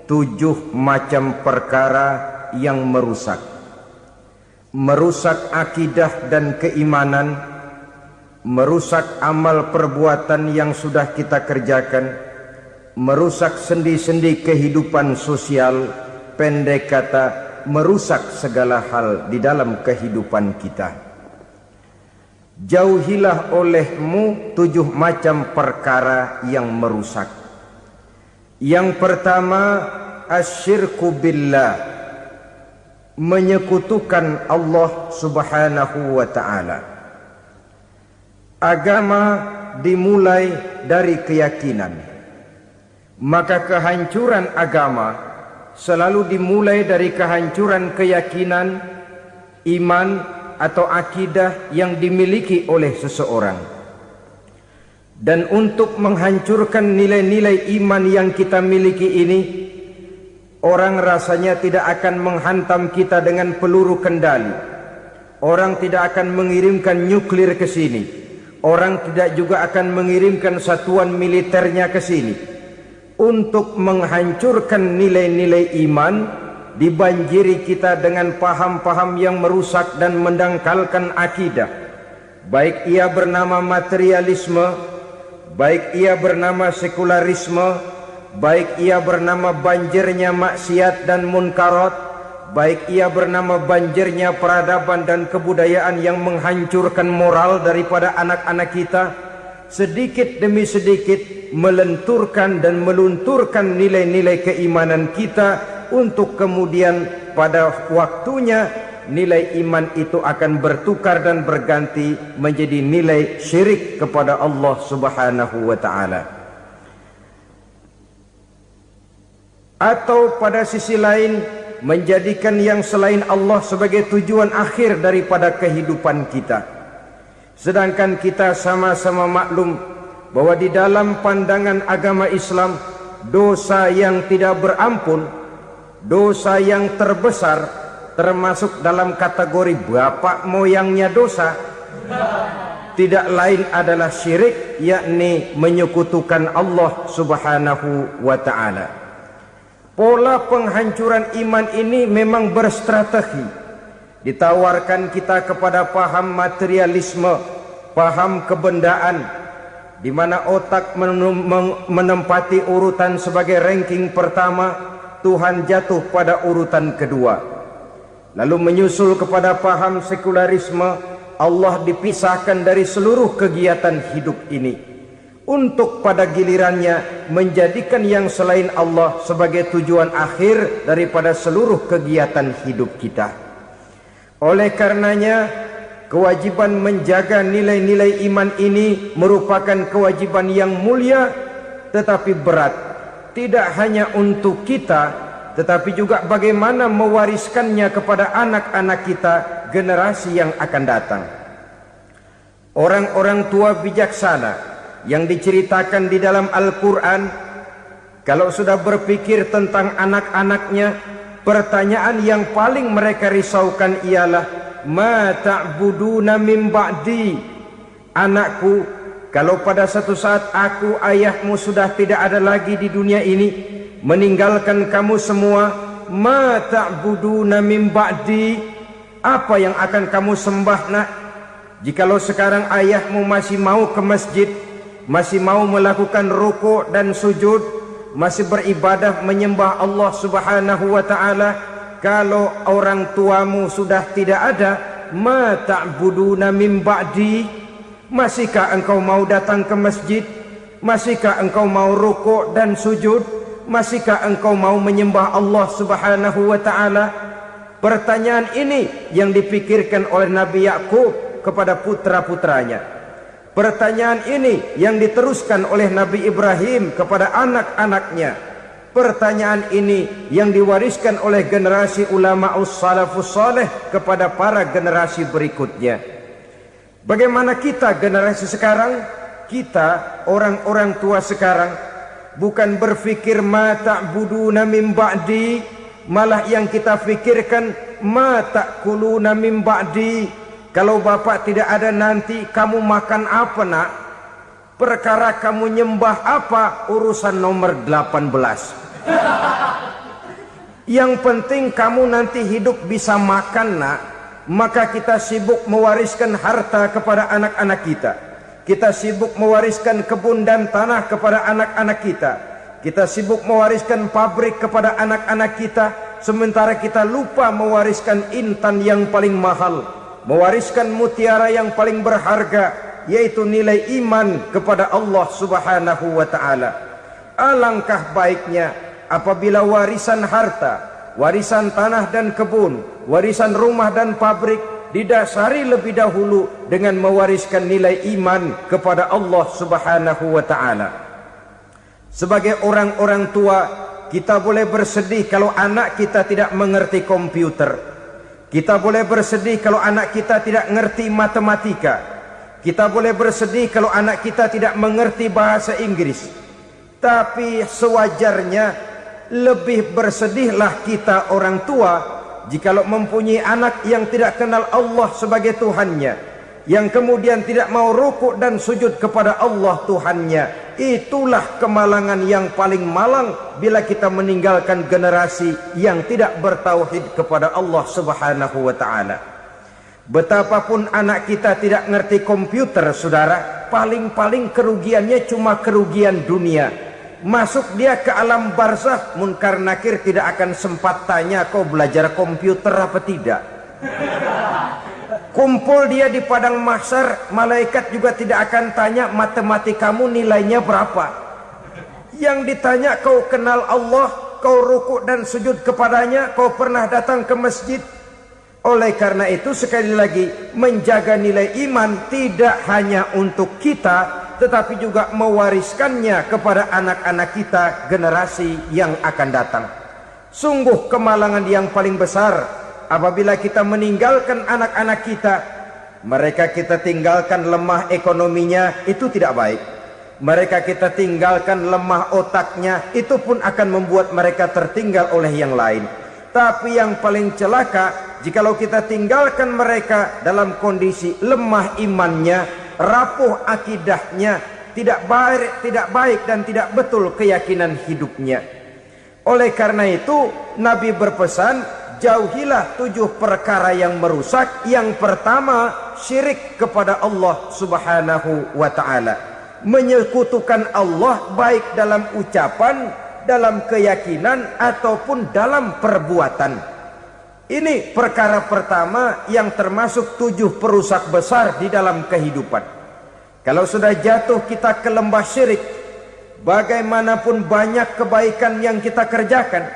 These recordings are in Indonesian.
7 macam perkara yang merusak akidah dan keimanan, merusak amal perbuatan yang sudah kita kerjakan, merusak sendi-sendi kehidupan sosial, pendek kata merusak segala hal di dalam kehidupan kita. Jauhilah olehmu 7 macam perkara yang merusak. Yang pertama, asyirku billah, menyekutukan Allah subhanahu wa ta'ala. Agama dimulai dari keyakinan, maka kehancuran agama selalu dimulai dari kehancuran keyakinan, iman atau akidah yang dimiliki oleh seseorang. Dan untuk menghancurkan nilai-nilai iman yang kita miliki ini, orang rasanya tidak akan menghantam kita dengan peluru kendali. Orang tidak akan mengirimkan nuklir ke sini. Orang tidak juga akan mengirimkan satuan militernya ke sini. Untuk menghancurkan nilai-nilai iman, dibanjiri kita dengan paham-paham yang merusak dan mendangkalkan akidah. Baik ia bernama materialisme, baik ia bernama sekularisme, baik ia bernama banjirnya maksiat dan munkarat, baik ia bernama banjirnya peradaban dan kebudayaan yang menghancurkan moral daripada anak-anak kita, sedikit demi sedikit melenturkan dan melunturkan nilai-nilai keimanan kita, untuk kemudian pada waktunya nilai iman itu akan bertukar dan berganti menjadi nilai syirik kepada Allah subhanahu wa ta'ala. Atau pada sisi lain, menjadikan yang selain Allah sebagai tujuan akhir daripada kehidupan kita. Sedangkan kita sama-sama maklum bahwa di dalam pandangan agama Islam, dosa yang tidak berampun, dosa yang terbesar, termasuk dalam kategori bapak moyangnya dosa, tidak lain adalah syirik, yakni menyekutukan Allah subhanahu wa ta'ala. Pola penghancuran iman ini memang berstrategi. Ditawarkan kita kepada paham materialisme, paham kebendaan, di mana otak menempati urutan sebagai ranking pertama, Tuhan jatuh pada urutan kedua. Lalu menyusul kepada paham sekularisme, Allah dipisahkan dari seluruh kegiatan hidup ini, untuk pada gilirannya menjadikan yang selain Allah sebagai tujuan akhir daripada seluruh kegiatan hidup kita. Oleh karenanya, kewajiban menjaga nilai-nilai iman ini merupakan kewajiban yang mulia tetapi berat, tidak hanya untuk kita, tetapi juga bagaimana mewariskannya kepada anak-anak kita, generasi yang akan datang. Orang-orang tua bijaksana yang diceritakan di dalam Al-Quran, kalau sudah berpikir tentang anak-anaknya, pertanyaan yang paling mereka risaukan ialah, ma ta'buduna min ba'di. Anakku, kalau pada satu saat aku, ayahmu sudah tidak ada lagi di dunia ini, meninggalkan kamu semua, ma ta'buduna min ba'di, apa yang akan kamu sembah nak? Jikalau sekarang ayahmu masih mau ke masjid, masih mau melakukan rukuk dan sujud, masih beribadah menyembah Allah subhanahu wa ta'ala, kalau orang tuamu sudah tidak ada, ma ta'buduna min ba'di, masihkah engkau mau datang ke masjid? Masihkah engkau mau rukuk dan sujud? Masihkah engkau mau menyembah Allah subhanahu wa ta'ala? Pertanyaan ini yang dipikirkan oleh Nabi Yakub kepada putra-putranya. Pertanyaan ini yang diteruskan oleh Nabi Ibrahim kepada anak-anaknya. Pertanyaan ini yang diwariskan oleh generasi ulama salafus saleh kepada para generasi berikutnya. Bagaimana kita generasi sekarang? Kita orang-orang tua sekarang bukan berfikir ma ta'buduna min ba'di, malah yang kita fikirkan ma ta'kuluna min ba'di. Kalau bapak tidak ada nanti kamu makan apa nak? Perkara kamu nyembah apa? Urusan nomor 18. Yang penting kamu nanti hidup bisa makan, nak. Maka kita sibuk mewariskan harta kepada anak-anak kita. Kita sibuk mewariskan kebun dan tanah kepada anak-anak kita. Kita sibuk mewariskan pabrik kepada anak-anak kita, sementara kita lupa mewariskan intan yang paling mahal, mewariskan mutiara yang paling berharga, yaitu nilai iman kepada Allah Subhanahu wa ta'ala. Alangkah baiknya apabila warisan harta, warisan tanah dan kebun, warisan rumah dan pabrik didasari lebih dahulu dengan mewariskan nilai iman kepada Allah Subhanahu wa ta'ala. Sebagai orang-orang tua, kita boleh bersedih kalau anak kita tidak mengerti komputer. Kita boleh bersedih kalau anak kita tidak mengerti matematika. Kita boleh bersedih kalau anak kita tidak mengerti bahasa Inggris. Tapi sewajarnya lebih bersedihlah kita orang tua jikalau mempunyai anak yang tidak kenal Allah sebagai Tuhannya, yang kemudian tidak mau rukuk dan sujud kepada Allah Tuhannya. Itulah kemalangan yang paling malang bila kita meninggalkan generasi yang tidak bertauhid kepada Allah Subhanahu wa ta'ala. Betapapun anak kita tidak ngerti komputer, saudara, paling-paling kerugiannya cuma kerugian dunia. Masuk dia ke alam barzakh, munkar nakir tidak akan sempat tanya kau belajar komputer apa tidak. Kumpul dia di padang mahsyar, malaikat juga tidak akan tanya matematikamu nilainya berapa. Yang ditanya kau kenal Allah, kau rukuk dan sujud kepadanya, kau pernah datang ke masjid. Oleh karena itu sekali lagi, menjaga nilai iman tidak hanya untuk kita, tetapi juga mewariskannya kepada anak-anak kita, generasi yang akan datang. Sungguh kemalangan yang paling besar apabila kita meninggalkan anak-anak kita. Mereka kita tinggalkan lemah ekonominya, itu tidak baik. Mereka kita tinggalkan lemah otaknya, itu pun akan membuat mereka tertinggal oleh yang lain. Tapi yang paling celaka, jikalau kita tinggalkan mereka dalam kondisi lemah imannya, rapuh akidahnya, tidak baik dan tidak betul keyakinan hidupnya. Oleh karena itu Nabi berpesan, jauhilah 7 perkara yang merusak. Yang pertama, syirik kepada Allah Subhanahu wa ta'ala. Menyekutukan Allah baik dalam ucapan, dalam keyakinan ataupun dalam perbuatan. Ini perkara pertama yang termasuk 7 perusak besar di dalam kehidupan. Kalau sudah jatuh kita ke lembah syirik, bagaimanapun banyak kebaikan yang kita kerjakan,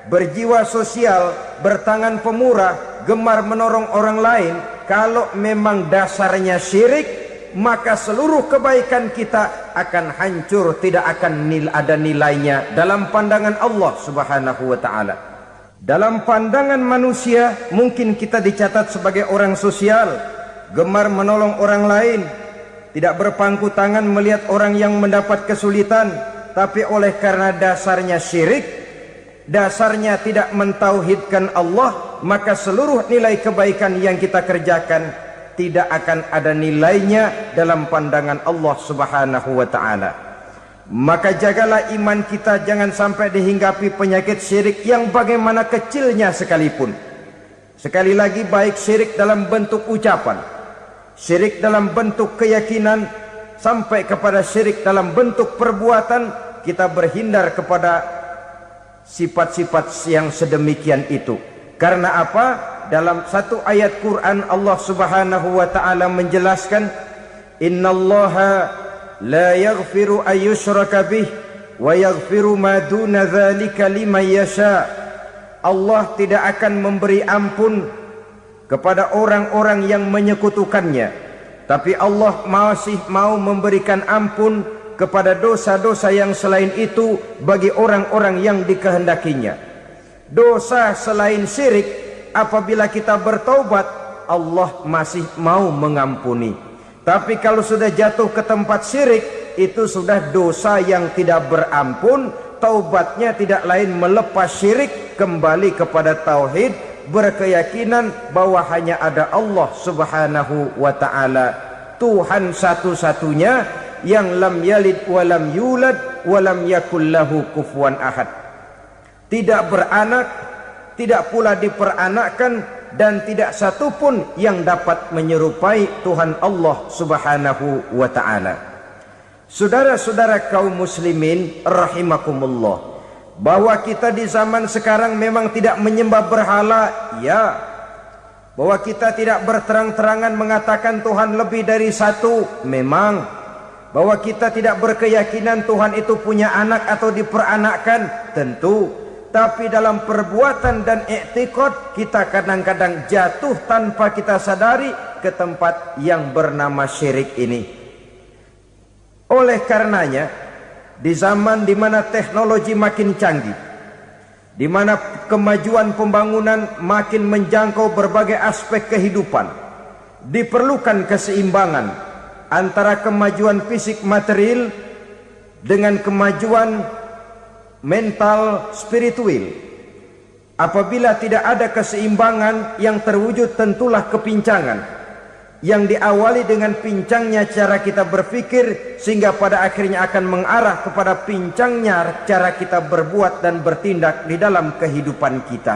berjiwa sosial, bertangan pemurah, gemar menolong orang lain, kalau memang dasarnya syirik, maka seluruh kebaikan kita akan hancur, tidak akan ada nilainya dalam pandangan Allah Subhanahu wa ta'ala. Dalam pandangan manusia mungkin kita dicatat sebagai orang sosial, gemar menolong orang lain, tidak berpangku tangan melihat orang yang mendapat kesulitan. Tapi oleh karena dasarnya syirik, dasarnya tidak mentauhidkan Allah, maka seluruh nilai kebaikan yang kita kerjakan tidak akan ada nilainya dalam pandangan Allah Subhanahu wa ta'ala. Maka jagalah iman kita, jangan sampai dihinggapi penyakit syirik yang bagaimana kecilnya sekalipun. Sekali lagi, baik syirik dalam bentuk ucapan, syirik dalam bentuk keyakinan, sampai kepada syirik dalam bentuk perbuatan, kita berhindar kepada sifat-sifat yang sedemikian itu. Karena apa? Dalam satu ayat Quran Allah Subhanahu wa ta'ala menjelaskan, innallaha la yaghfiru ayyushraka bih wa yaghfiru ma duna dzalika liman yasha. Allah tidak akan memberi ampun kepada orang-orang yang menyekutukannya, tapi Allah masih mau memberikan ampun kepada dosa-dosa yang selain itu bagi orang-orang yang dikehendakinya. Dosa selain syirik, apabila kita bertaubat, Allah masih mau mengampuni. Tapi kalau sudah jatuh ke tempat syirik, itu sudah dosa yang tidak berampun. Taubatnya tidak lain melepas syirik, kembali kepada tauhid, berkeyakinan bahwa hanya ada Allah Subhanahu wa ta'ala, Tuhan satu-satunya, yang lam yalid walam yulad walam yakul lahu kufuwan ahad. tidak beranak, tidak pula diperanakkan, dan tidak satupun yang dapat menyerupai Tuhan Allah Subhanahu wa ta'ala. Saudara-saudara kaum muslimin rahimakumullah, bahwa kita di zaman sekarang memang tidak menyembah berhala, ya. Bahwa kita tidak berterang-terangan mengatakan Tuhan lebih dari satu, memang. Bahwa kita tidak berkeyakinan Tuhan itu punya anak atau diperanakkan, tentu. Tapi dalam perbuatan dan i'tiqad kita kadang-kadang jatuh tanpa kita sadari ke tempat yang bernama syirik ini. Oleh karenanya, di zaman di mana teknologi makin canggih, di mana kemajuan pembangunan makin menjangkau berbagai aspek kehidupan, diperlukan keseimbangan antara kemajuan fisik material dengan kemajuan mental spiritual. Apabila tidak ada keseimbangan, yang terwujud tentulah kepincangan, yang diawali dengan pincangnya cara kita berpikir, sehingga pada akhirnya akan mengarah kepada pincangnya cara kita berbuat dan bertindak di dalam kehidupan kita.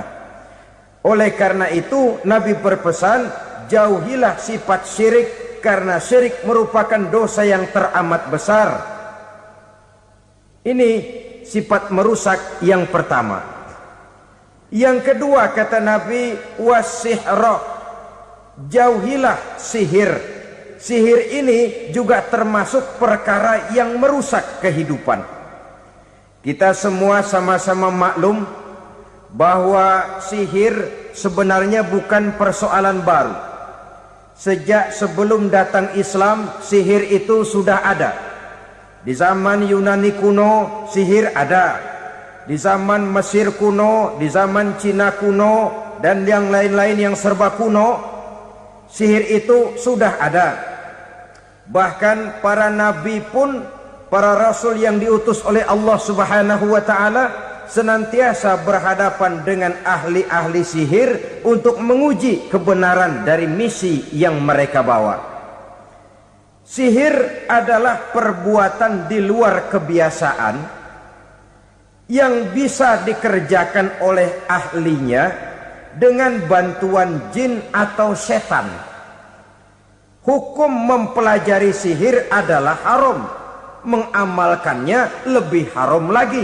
Oleh karena itu Nabi berpesan, jauhilah sifat syirik, karena syirik merupakan dosa yang teramat besar. Ini sifat merusak yang pertama. Yang kedua kata Nabi, wasihra, jauhilah sihir. Sihir ini juga termasuk perkara yang merusak kehidupan. Kita semua sama-sama maklum bahwa sihir sebenarnya bukan persoalan baru. Sejak sebelum datang Islam, sihir itu sudah ada. Di zaman Yunani kuno, sihir ada. Di zaman Mesir kuno, di zaman Cina kuno, dan yang lain-lain yang serba kuno, sihir itu sudah ada. Bahkan para nabi pun, para rasul yang diutus oleh Allah Subhanahu wa ta'ala, senantiasa berhadapan dengan ahli-ahli sihir untuk menguji kebenaran dari misi yang mereka bawa. Sihir adalah perbuatan di luar kebiasaan yang bisa dikerjakan oleh ahlinya dengan bantuan jin atau setan. Hukum mempelajari sihir adalah haram, mengamalkannya lebih haram lagi.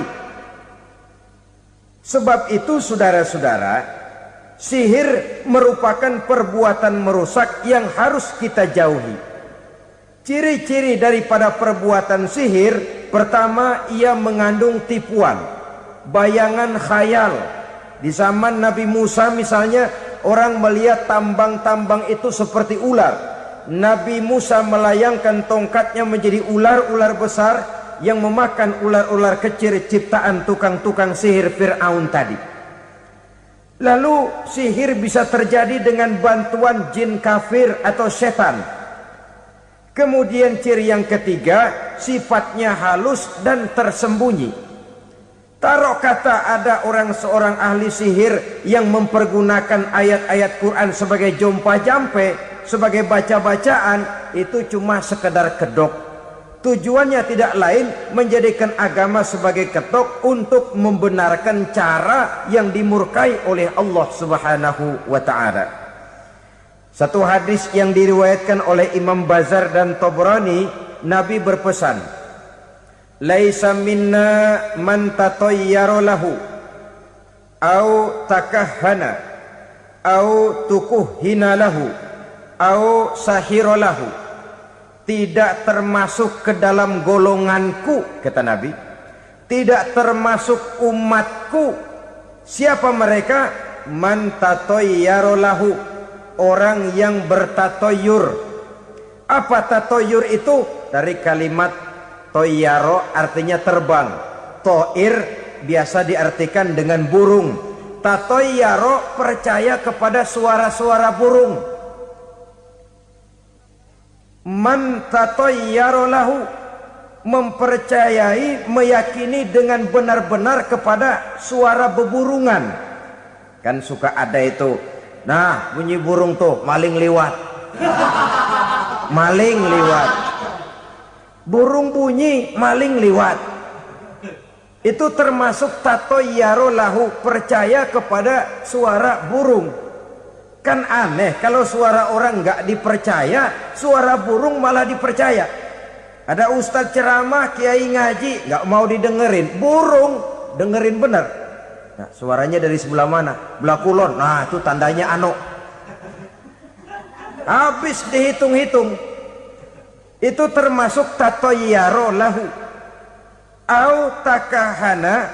Sebab itu saudara-saudara, sihir merupakan perbuatan merusak yang harus kita jauhi. Ciri-ciri daripada perbuatan sihir, pertama, ia mengandung tipuan, bayangan khayal. Di zaman Nabi Musa misalnya, orang melihat tambang-tambang itu seperti ular. Nabi Musa melayangkan tongkatnya menjadi ular-ular besar yang memakan ular-ular kecil ciptaan tukang-tukang sihir Fir'aun tadi. Lalu sihir bisa terjadi dengan bantuan jin kafir atau setan. Kemudian ciri yang ketiga, sifatnya halus dan tersembunyi. Taruh kata ada seorang ahli sihir yang mempergunakan ayat-ayat Quran sebagai jompa-jampe, sebagai baca-bacaan, itu cuma sekedar kedok. Tujuannya tidak lain menjadikan agama sebagai ketok untuk membenarkan cara yang dimurkai oleh Allah Subhanahu wa ta'ala. Satu hadis yang diriwayatkan oleh Imam Bazar dan Tabrani, Nabi berpesan, laisa minna man tatayyara lahu au takahhana au tukuhhina lahu au sahira lahu. Tidak termasuk ke dalam golonganku, kata Nabi. Tidak termasuk umatku. Siapa mereka? Man tatayyara lahu, orang yang bertatoyur. Apa tatoyur itu? Dari kalimat toyaro, artinya terbang. Toir biasa diartikan dengan burung. Tatoyaro percaya kepada suara-suara burung. Man tatayyara lahu, mempercayai, meyakini dengan benar-benar kepada suara beburungan. Kan suka ada itu, nah bunyi burung tuh, maling liwat. Maling liwat. Burung bunyi, maling liwat. Itu termasuk tatoyaro lahu, percaya kepada suara burung. Kan aneh kalau suara orang nggak dipercaya, suara burung malah dipercaya. Ada ustadz ceramah, kiai ngaji, nggak mau didengerin, burung dengerin bener. Nah, suaranya dari sebelah mana? Belah kulon. Nah, itu tandanya ano. Habis dihitung-hitung. Itu termasuk tatoyaro lahu. Au takahana,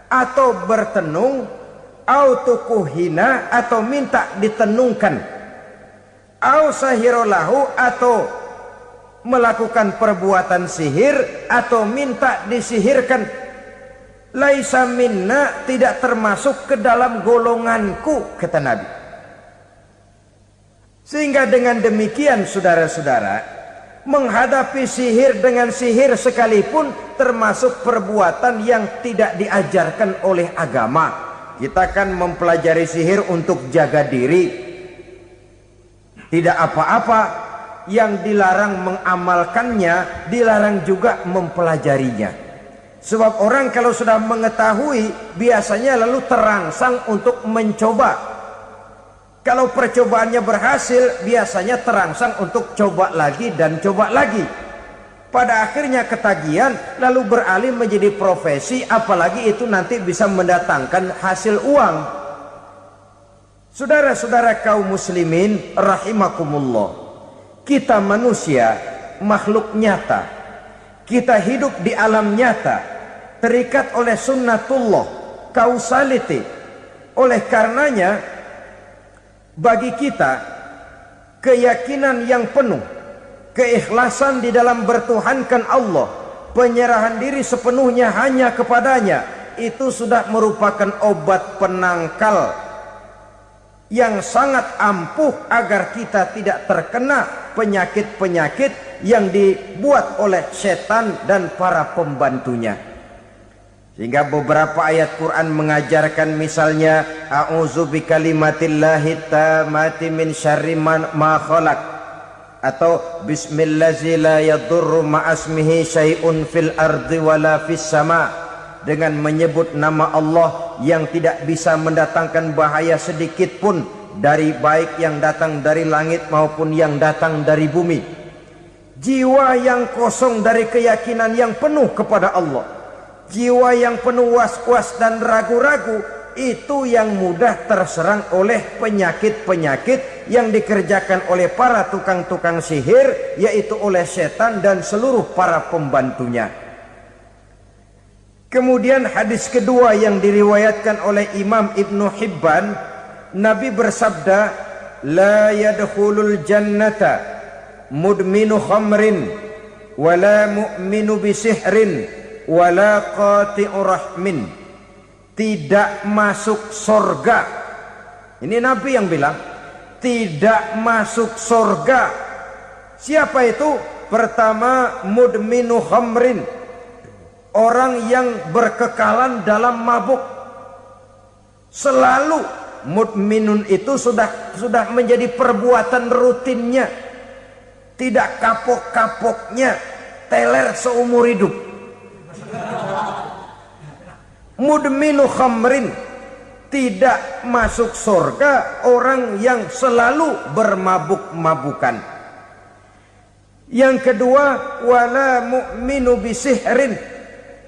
atau bertenung, au tukuhina, atau minta ditenungkan, au sahirolahu, atau melakukan perbuatan sihir, atau minta disihirkan. Laisa minna, tidak termasuk ke dalam golonganku, kata Nabi. Sehingga dengan demikian saudara-saudara, menghadapi sihir dengan sihir sekalipun termasuk perbuatan yang tidak diajarkan oleh agama. Kita kan mempelajari sihir untuk jaga diri, tidak apa-apa. Yang dilarang mengamalkannya, dilarang juga mempelajarinya. Sebab orang kalau sudah mengetahui, biasanya lalu terangsang untuk mencoba. Kalau percobaannya berhasil, biasanya terangsang untuk coba lagi dan coba lagi. Pada akhirnya ketagihan, lalu beralih menjadi profesi, apalagi itu nanti bisa mendatangkan hasil uang. Saudara-saudara kaum muslimin rahimakumullah, kita manusia makhluk nyata. Kita hidup di alam nyata, terikat oleh sunnatullah, causality. Oleh karenanya, bagi kita keyakinan yang penuh, keikhlasan di dalam bertuhankan Allah, penyerahan diri sepenuhnya hanya kepadanya, itu sudah merupakan obat penangkal yang sangat ampuh agar kita tidak terkena penyakit-penyakit yang dibuat oleh setan dan para pembantunya. Sehingga beberapa ayat Quran mengajarkan, misalnya a'udzu bikalimatillahi tammati min syarri ma khalaq, atau bismillazi la yadurru ma'asmihi syai'un fil ardi wala fis sama, dengan menyebut nama Allah yang tidak bisa mendatangkan bahaya sedikit pun, dari baik yang datang dari langit maupun yang datang dari bumi. Jiwa yang kosong dari keyakinan yang penuh kepada Allah, jiwa yang penuh was-was dan ragu-ragu, itu yang mudah terserang oleh penyakit-penyakit yang dikerjakan oleh para tukang-tukang sihir, yaitu oleh setan dan seluruh para pembantunya. Kemudian hadis kedua yang diriwayatkan oleh Imam Ibnu Hibban, Nabi bersabda, la yadkhulul jannata mudminu khamrin wala mu'minu bisihrin wala qati'u rahmin. Tidak masuk surga. Ini Nabi yang bilang, tidak masuk surga. Siapa itu? Pertama, mudminu khamrin, orang yang berkekalan dalam mabuk. Selalu mudminun itu sudah menjadi perbuatan rutinnya, tidak kapok-kapoknya, teler seumur hidup. Mudminu khamrin, tidak masuk surga orang yang selalu bermabuk-mabukan. Yang kedua, wala mu'minu bisihrin,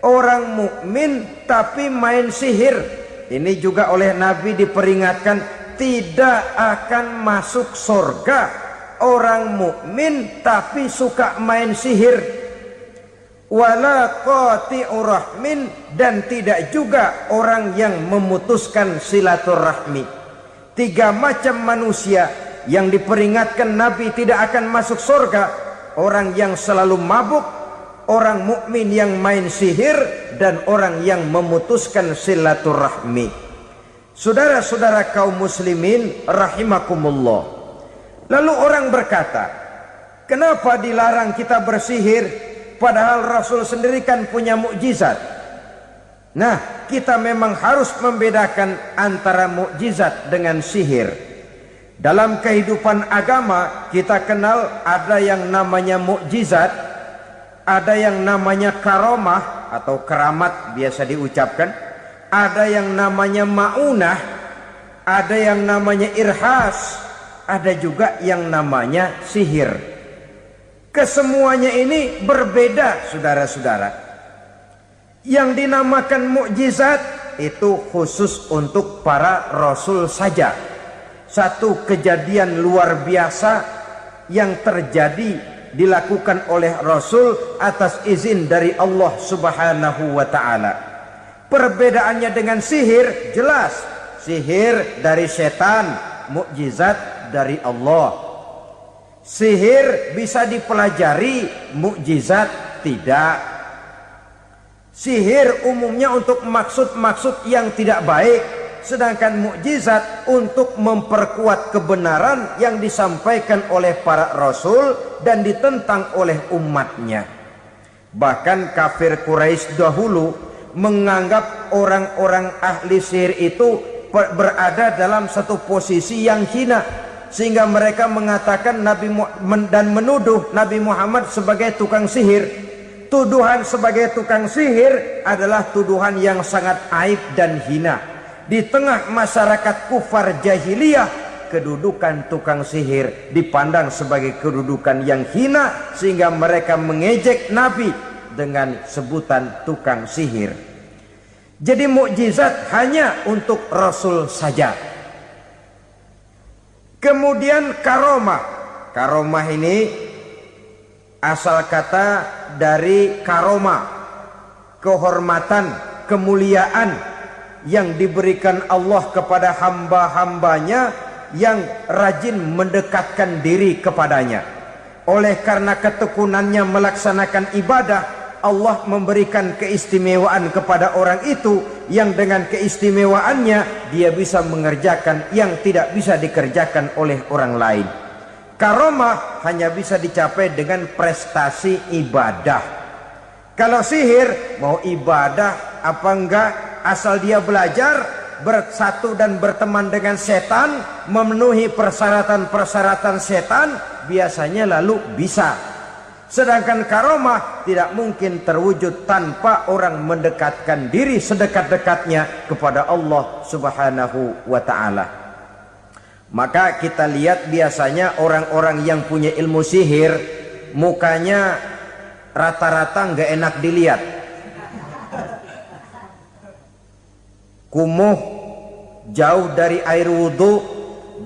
orang mukmin tapi main sihir. Ini juga oleh Nabi diperingatkan, tidak akan masuk surga orang mukmin tapi suka main sihir. Wala qati'u rahmin, dan tidak juga orang yang memutuskan silaturahmi. Tiga macam manusia yang diperingatkan Nabi tidak akan masuk surga: orang yang selalu mabuk, orang mukmin yang main sihir, dan orang yang memutuskan silaturahmi. Saudara-saudara kaum muslimin rahimakumullah. Lalu orang berkata, kenapa dilarang kita bersihir? Padahal Rasul sendiri kan punya mukjizat. Nah, kita memang harus membedakan antara mukjizat dengan sihir. Dalam kehidupan agama kita kenal ada yang namanya mukjizat, Ada yang namanya karomah atau keramat biasa diucapkan. Ada yang namanya maunah. Ada yang namanya irhas. Ada juga yang namanya sihir. Kesemuanya ini berbeda, saudara-saudara. Yang dinamakan mukjizat itu khusus untuk para rasul saja. Satu kejadian luar biasa yang terjadi dilakukan oleh Rasul atas izin dari Allah Subhanahu wa ta'ala. Perbedaannya dengan sihir jelas. Sihir dari setan, mukjizat dari Allah. Sihir bisa dipelajari, mukjizat tidak. Sihir umumnya untuk maksud-maksud yang tidak baik, sedangkan mukjizat untuk memperkuat kebenaran yang disampaikan oleh para rasul dan ditentang oleh umatnya. Bahkan kafir Quraisy dahulu menganggap orang-orang ahli sihir itu berada dalam satu posisi yang hina, sehingga mereka mengatakan dan menuduh Nabi Muhammad sebagai tukang sihir. Tuduhan sebagai tukang sihir adalah tuduhan yang sangat aib dan hina. Di tengah masyarakat kufar jahiliyah, kedudukan tukang sihir dipandang sebagai kedudukan yang hina, sehingga mereka mengejek Nabi dengan sebutan tukang sihir. Jadi mukjizat hanya untuk Rasul saja. Kemudian karomah. Karomah ini asal kata dari karoma, kehormatan, kemuliaan yang diberikan Allah kepada hamba-hambanya yang rajin mendekatkan diri kepadanya. Oleh karena ketekunannya melaksanakan ibadah, Allah memberikan keistimewaan kepada orang itu, yang dengan keistimewaannya dia bisa mengerjakan yang tidak bisa dikerjakan oleh orang lain. Karomah hanya bisa dicapai dengan prestasi ibadah. Kalau sihir mau ibadah apa enggak, asal dia belajar, bersatu dan berteman dengan setan, memenuhi persyaratan-persyaratan setan, biasanya lalu bisa. Sedangkan karomah tidak mungkin terwujud tanpa orang mendekatkan diri sedekat-dekatnya kepada Allah Subhanahu wa ta'ala. Maka kita lihat biasanya orang-orang yang punya ilmu sihir, mukanya rata-rata nggak enak dilihat. Kumuh, jauh dari air wudhu,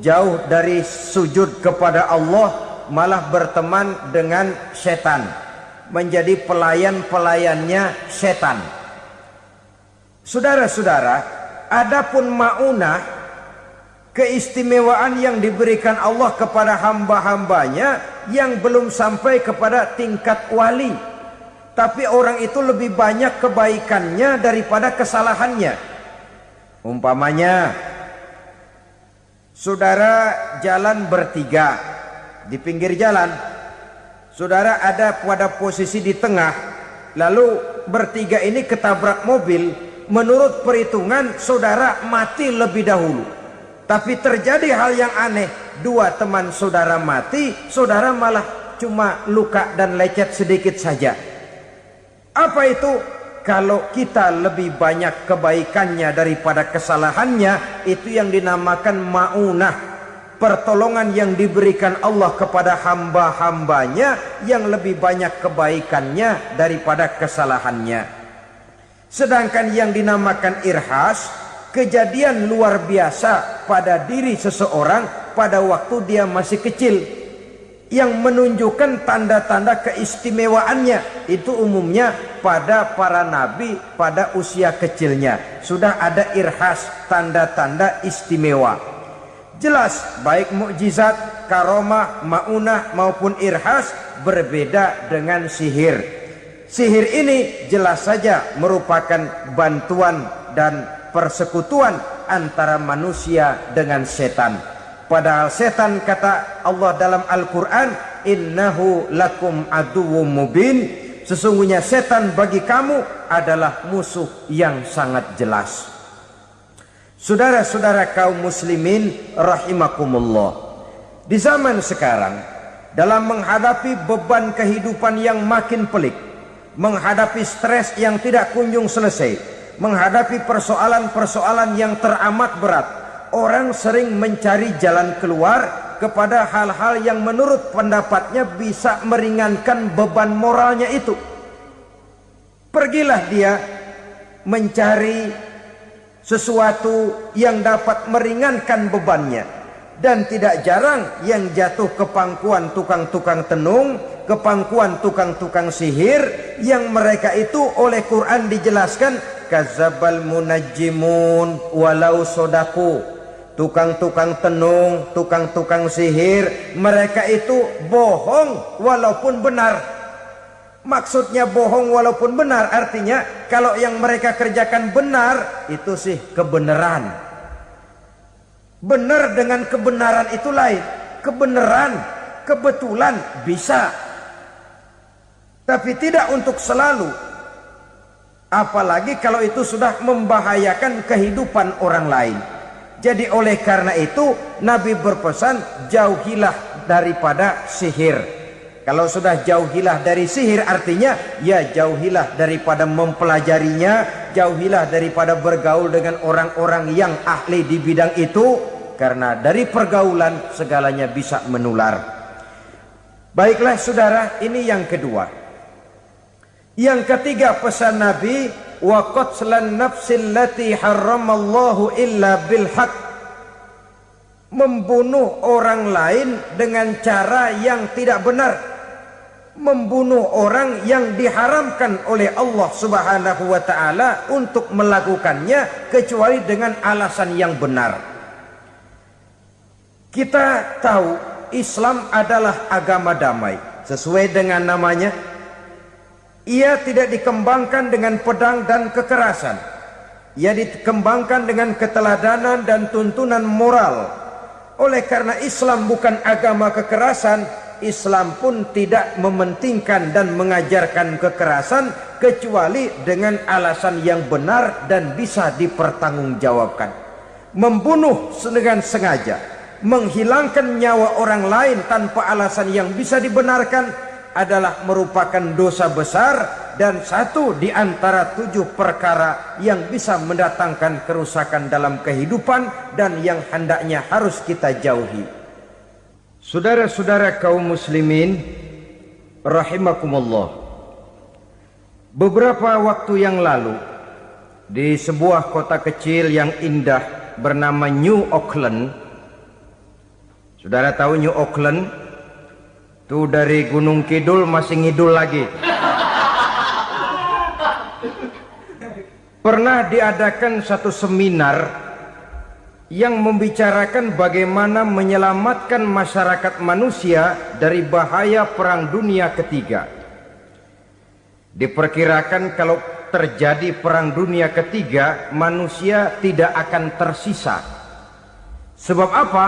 jauh dari sujud kepada Allah, malah berteman dengan setan, menjadi pelayan-pelayannya setan. Saudara-saudara, adapun maunah, keistimewaan yang diberikan Allah kepada hamba-hambanya yang belum sampai kepada tingkat wali, tapi orang itu lebih banyak kebaikannya daripada kesalahannya. Umpamanya, saudara jalan bertiga di pinggir jalan, saudara ada pada posisi di tengah, lalu bertiga ini ketabrak mobil. Menurut perhitungan saudara mati lebih dahulu, tapi terjadi hal yang aneh, dua teman saudara mati, saudara malah cuma luka dan lecet sedikit saja. Apa itu? Kalau kita lebih banyak kebaikannya daripada kesalahannya, itu yang dinamakan maunah, pertolongan yang diberikan Allah kepada hamba-hambanya yang lebih banyak kebaikannya daripada kesalahannya. Sedangkan yang dinamakan irhas, kejadian luar biasa pada diri seseorang pada waktu dia masih kecil, yang menunjukkan tanda-tanda keistimewaannya. Itu umumnya pada para nabi pada usia kecilnya sudah ada irhas, tanda-tanda istimewa. Jelas baik mukjizat, karomah, maunah maupun irhas berbeda dengan sihir. Sihir ini jelas saja merupakan bantuan dan persekutuan antara manusia dengan setan. Padahal setan, kata Allah dalam Al-Quran, innahu lakum aduwwum mubin, sesungguhnya setan bagi kamu adalah musuh yang sangat jelas. Saudara-saudara kaum muslimin rahimakumullah, di zaman sekarang dalam menghadapi beban kehidupan yang makin pelik, menghadapi stres yang tidak kunjung selesai, menghadapi persoalan-persoalan yang teramat berat, orang sering mencari jalan keluar kepada hal-hal yang menurut pendapatnya bisa meringankan beban moralnya itu. Pergilah dia mencari sesuatu yang dapat meringankan bebannya. Dan tidak jarang yang jatuh ke pangkuan tukang-tukang tenung, ke pangkuan tukang-tukang sihir, yang mereka itu oleh Quran dijelaskan kadzabal munajjimun walau sodaku. Tukang-tukang tenung, tukang-tukang sihir, mereka itu bohong walaupun benar. Maksudnya bohong walaupun benar artinya kalau yang mereka kerjakan benar itu sih kebenaran. Benar dengan kebenaran itu lain. Kebenaran, kebetulan bisa, tapi tidak untuk selalu. Apalagi kalau itu sudah membahayakan kehidupan orang lain. Jadi oleh karena itu Nabi berpesan jauhilah daripada sihir. Kalau sudah jauhilah dari sihir artinya ya jauhilah daripada mempelajarinya, jauhilah daripada bergaul dengan orang-orang yang ahli di bidang itu, karena dari pergaulan segalanya bisa menular. Baiklah saudara, ini yang kedua. Yang ketiga pesan Nabi, wa qatlan nafsil lati harramallahu illa bil haq. Membunuh orang lain dengan cara yang tidak benar. Membunuh orang yang diharamkan oleh Allah Subhanahu wa taala untuk melakukannya kecuali dengan alasan yang benar. Kita tahu Islam adalah agama damai. Sesuai dengan namanya, ia tidak dikembangkan dengan pedang dan kekerasan. Ia dikembangkan dengan keteladanan dan tuntunan moral. Oleh karena Islam bukan agama kekerasan, Islam pun tidak mementingkan dan mengajarkan kekerasan kecuali dengan alasan yang benar dan bisa dipertanggungjawabkan. Membunuh dengan sengaja, menghilangkan nyawa orang lain tanpa alasan yang bisa dibenarkan adalah merupakan dosa besar dan satu di antara 7 perkara yang bisa mendatangkan kerusakan dalam kehidupan dan yang hendaknya harus kita jauhi. Saudara-saudara kaum muslimin rahimakumullah, beberapa waktu yang lalu di sebuah kota kecil yang indah bernama New Auckland. Saudara tahu New Auckland? Itu dari Gunung Kidul masih ngidul lagi. Pernah diadakan satu seminar yang membicarakan bagaimana menyelamatkan masyarakat manusia dari bahaya Perang Dunia Ketiga. Diperkirakan kalau terjadi Perang Dunia Ketiga, manusia tidak akan tersisa. Sebab apa?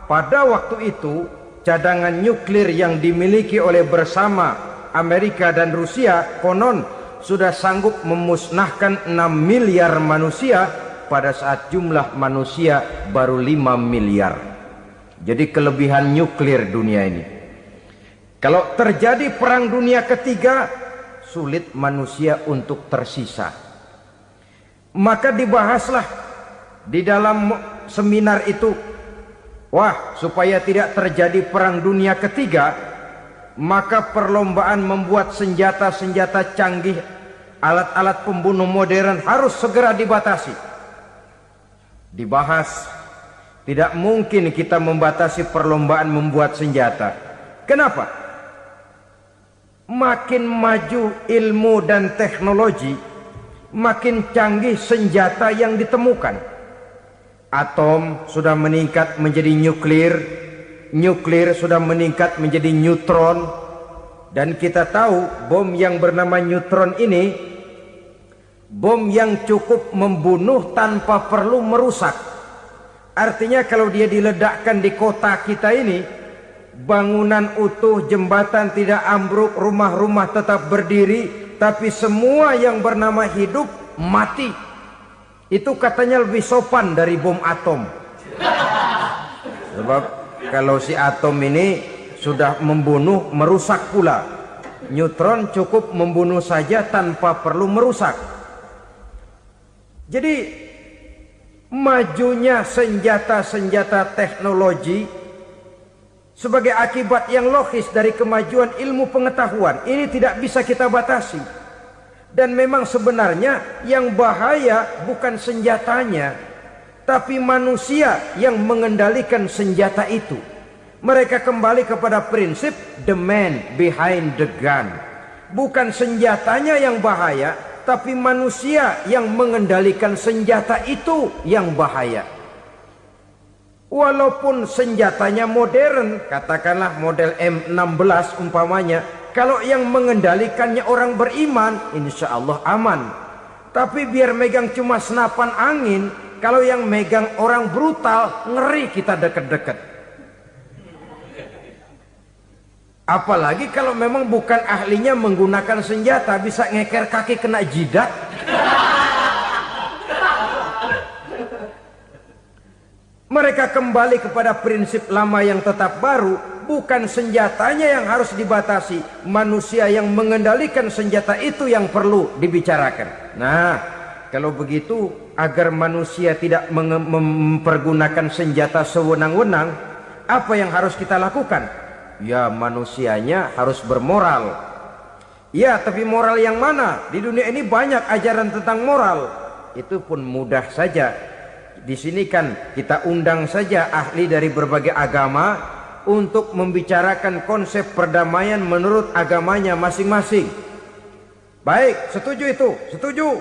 Pada waktu itu cadangan nuklir yang dimiliki oleh bersama Amerika dan Rusia konon sudah sanggup memusnahkan 6 miliar manusia pada saat jumlah manusia baru 5 miliar. Jadi kelebihan nuklir dunia ini. Kalau terjadi Perang Dunia Ketiga, sulit manusia untuk tersisa. Maka dibahaslah di dalam seminar itu, wah, supaya tidak terjadi Perang Dunia Ketiga, maka perlombaan membuat senjata-senjata canggih, alat-alat pembunuh modern harus segera dibatasi. Dibahas, tidak mungkin kita membatasi perlombaan membuat senjata. Kenapa? Makin maju ilmu dan teknologi, makin canggih senjata yang ditemukan. Atom sudah meningkat menjadi nuklir, nuklir sudah meningkat menjadi neutron, dan kita tahu bom yang bernama neutron ini bom yang cukup membunuh tanpa perlu merusak. Artinya kalau dia diledakkan di kota kita ini, bangunan utuh, jembatan tidak ambruk, rumah-rumah tetap berdiri, tapi semua yang bernama hidup mati. Itu katanya lebih sopan dari bom atom. Sebab kalau si atom ini sudah membunuh, merusak pula. Neutron cukup membunuh saja tanpa perlu merusak. Jadi majunya senjata-senjata teknologi sebagai akibat yang logis dari kemajuan ilmu pengetahuan ini tidak bisa kita batasi. Dan memang sebenarnya yang bahaya bukan senjatanya, tapi manusia yang mengendalikan senjata itu. Mereka kembali kepada prinsip the man behind the gun. Bukan senjatanya yang bahaya, tapi manusia yang mengendalikan senjata itu yang bahaya. Walaupun senjatanya modern, katakanlah model M16 umpamanya, kalau yang mengendalikannya orang beriman, insya Allah aman. Tapi biar megang cuma senapan angin, kalau yang megang orang brutal, ngeri kita deket-deket. Apalagi kalau memang bukan ahlinya menggunakan senjata, bisa ngeker kaki kena jidat. Mereka kembali kepada prinsip lama yang tetap baru. Bukan senjatanya yang harus dibatasi, manusia yang mengendalikan senjata itu yang perlu dibicarakan. Nah, kalau begitu, agar manusia tidak mempergunakan senjata sewenang-wenang, apa yang harus kita lakukan? Ya, manusianya harus bermoral. Ya, tapi moral yang mana? Di dunia ini banyak ajaran tentang moral. Itu pun mudah saja. Di sini kan kita undang saja ahli dari berbagai agama untuk membicarakan konsep perdamaian menurut agamanya masing-masing. Baik, setuju itu, setuju.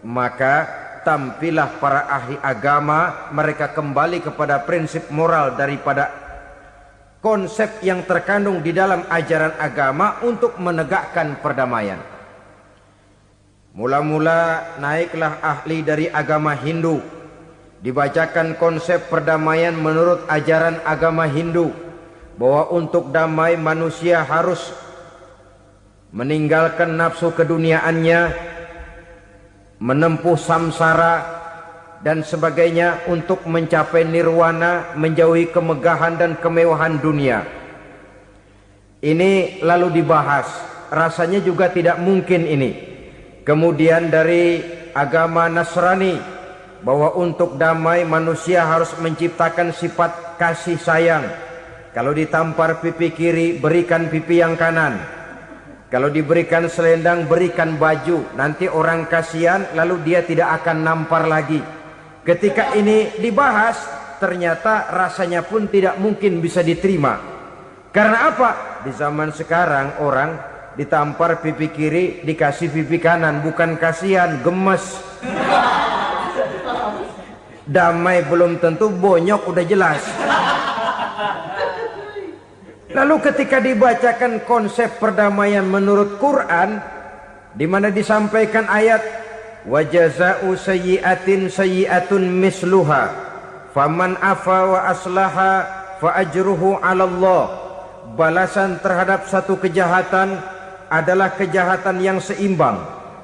Maka tampillah para ahli agama, mereka kembali kepada prinsip moral daripada konsep yang terkandung di dalam ajaran agama untuk menegakkan perdamaian. Mula-mula naiklah ahli dari agama Hindu, dibacakan konsep perdamaian menurut ajaran agama Hindu, bahwa untuk damai manusia harus meninggalkan nafsu keduniaannya, menempuh samsara dan sebagainya untuk mencapai nirwana, menjauhi kemegahan dan kemewahan dunia. Ini lalu dibahas, rasanya juga tidak mungkin ini. Kemudian dari agama Nasrani, bahwa untuk damai manusia harus menciptakan sifat kasih sayang. Kalau ditampar pipi kiri, berikan pipi yang kanan. Kalau diberikan selendang, berikan baju. Nanti orang kasihan, lalu dia tidak akan nampar lagi. Ketika ini dibahas, ternyata rasanya pun tidak mungkin bisa diterima. Karena apa? Di zaman sekarang orang ditampar pipi kiri, dikasih pipi kanan. Bukan kasihan, gemes. Damai belum tentu, bonyok udah jelas. Lalu ketika dibacakan konsep perdamaian menurut Quran, di mana disampaikan ayat wa jazaa'u sayyi'atin sayyi'atun misluha faman afa wa aslaha fa ajruhu 'ala Allah. Balasan terhadap satu kejahatan adalah kejahatan yang seimbang.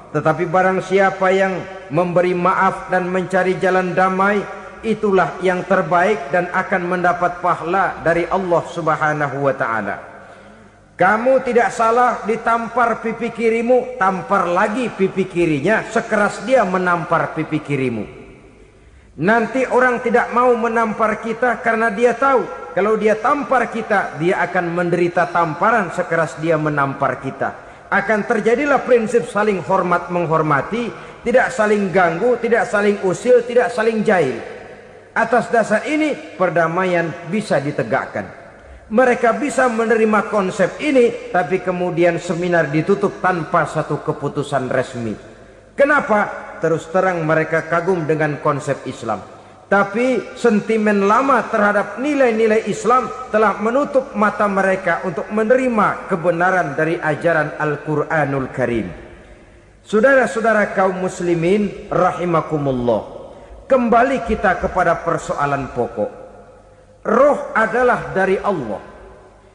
Tetapi barang siapa yang memberi maaf dan mencari jalan damai, itulah yang terbaik dan akan mendapat pahala dari Allah Subhanahu wa ta'ala. Kamu tidak salah ditampar pipi kirimu, tampar lagi pipi kirinya sekeras dia menampar pipi kirimu. Nanti orang tidak mau menampar kita karena dia tahu kalau dia tampar kita, dia akan menderita tamparan sekeras dia menampar kita. Akan terjadilah prinsip saling hormat menghormati, tidak saling ganggu, tidak saling usil, tidak saling jahil. Atas dasar ini perdamaian bisa ditegakkan. Mereka bisa menerima konsep ini, tapi kemudian seminar ditutup tanpa satu keputusan resmi. Kenapa? Terus terang mereka kagum dengan konsep Islam, tapi sentimen lama terhadap nilai-nilai Islam telah menutup mata mereka untuk menerima kebenaran dari ajaran Al-Quranul Karim. Saudara-saudara kaum muslimin rahimakumullah, kembali kita kepada persoalan pokok. Roh adalah dari Allah.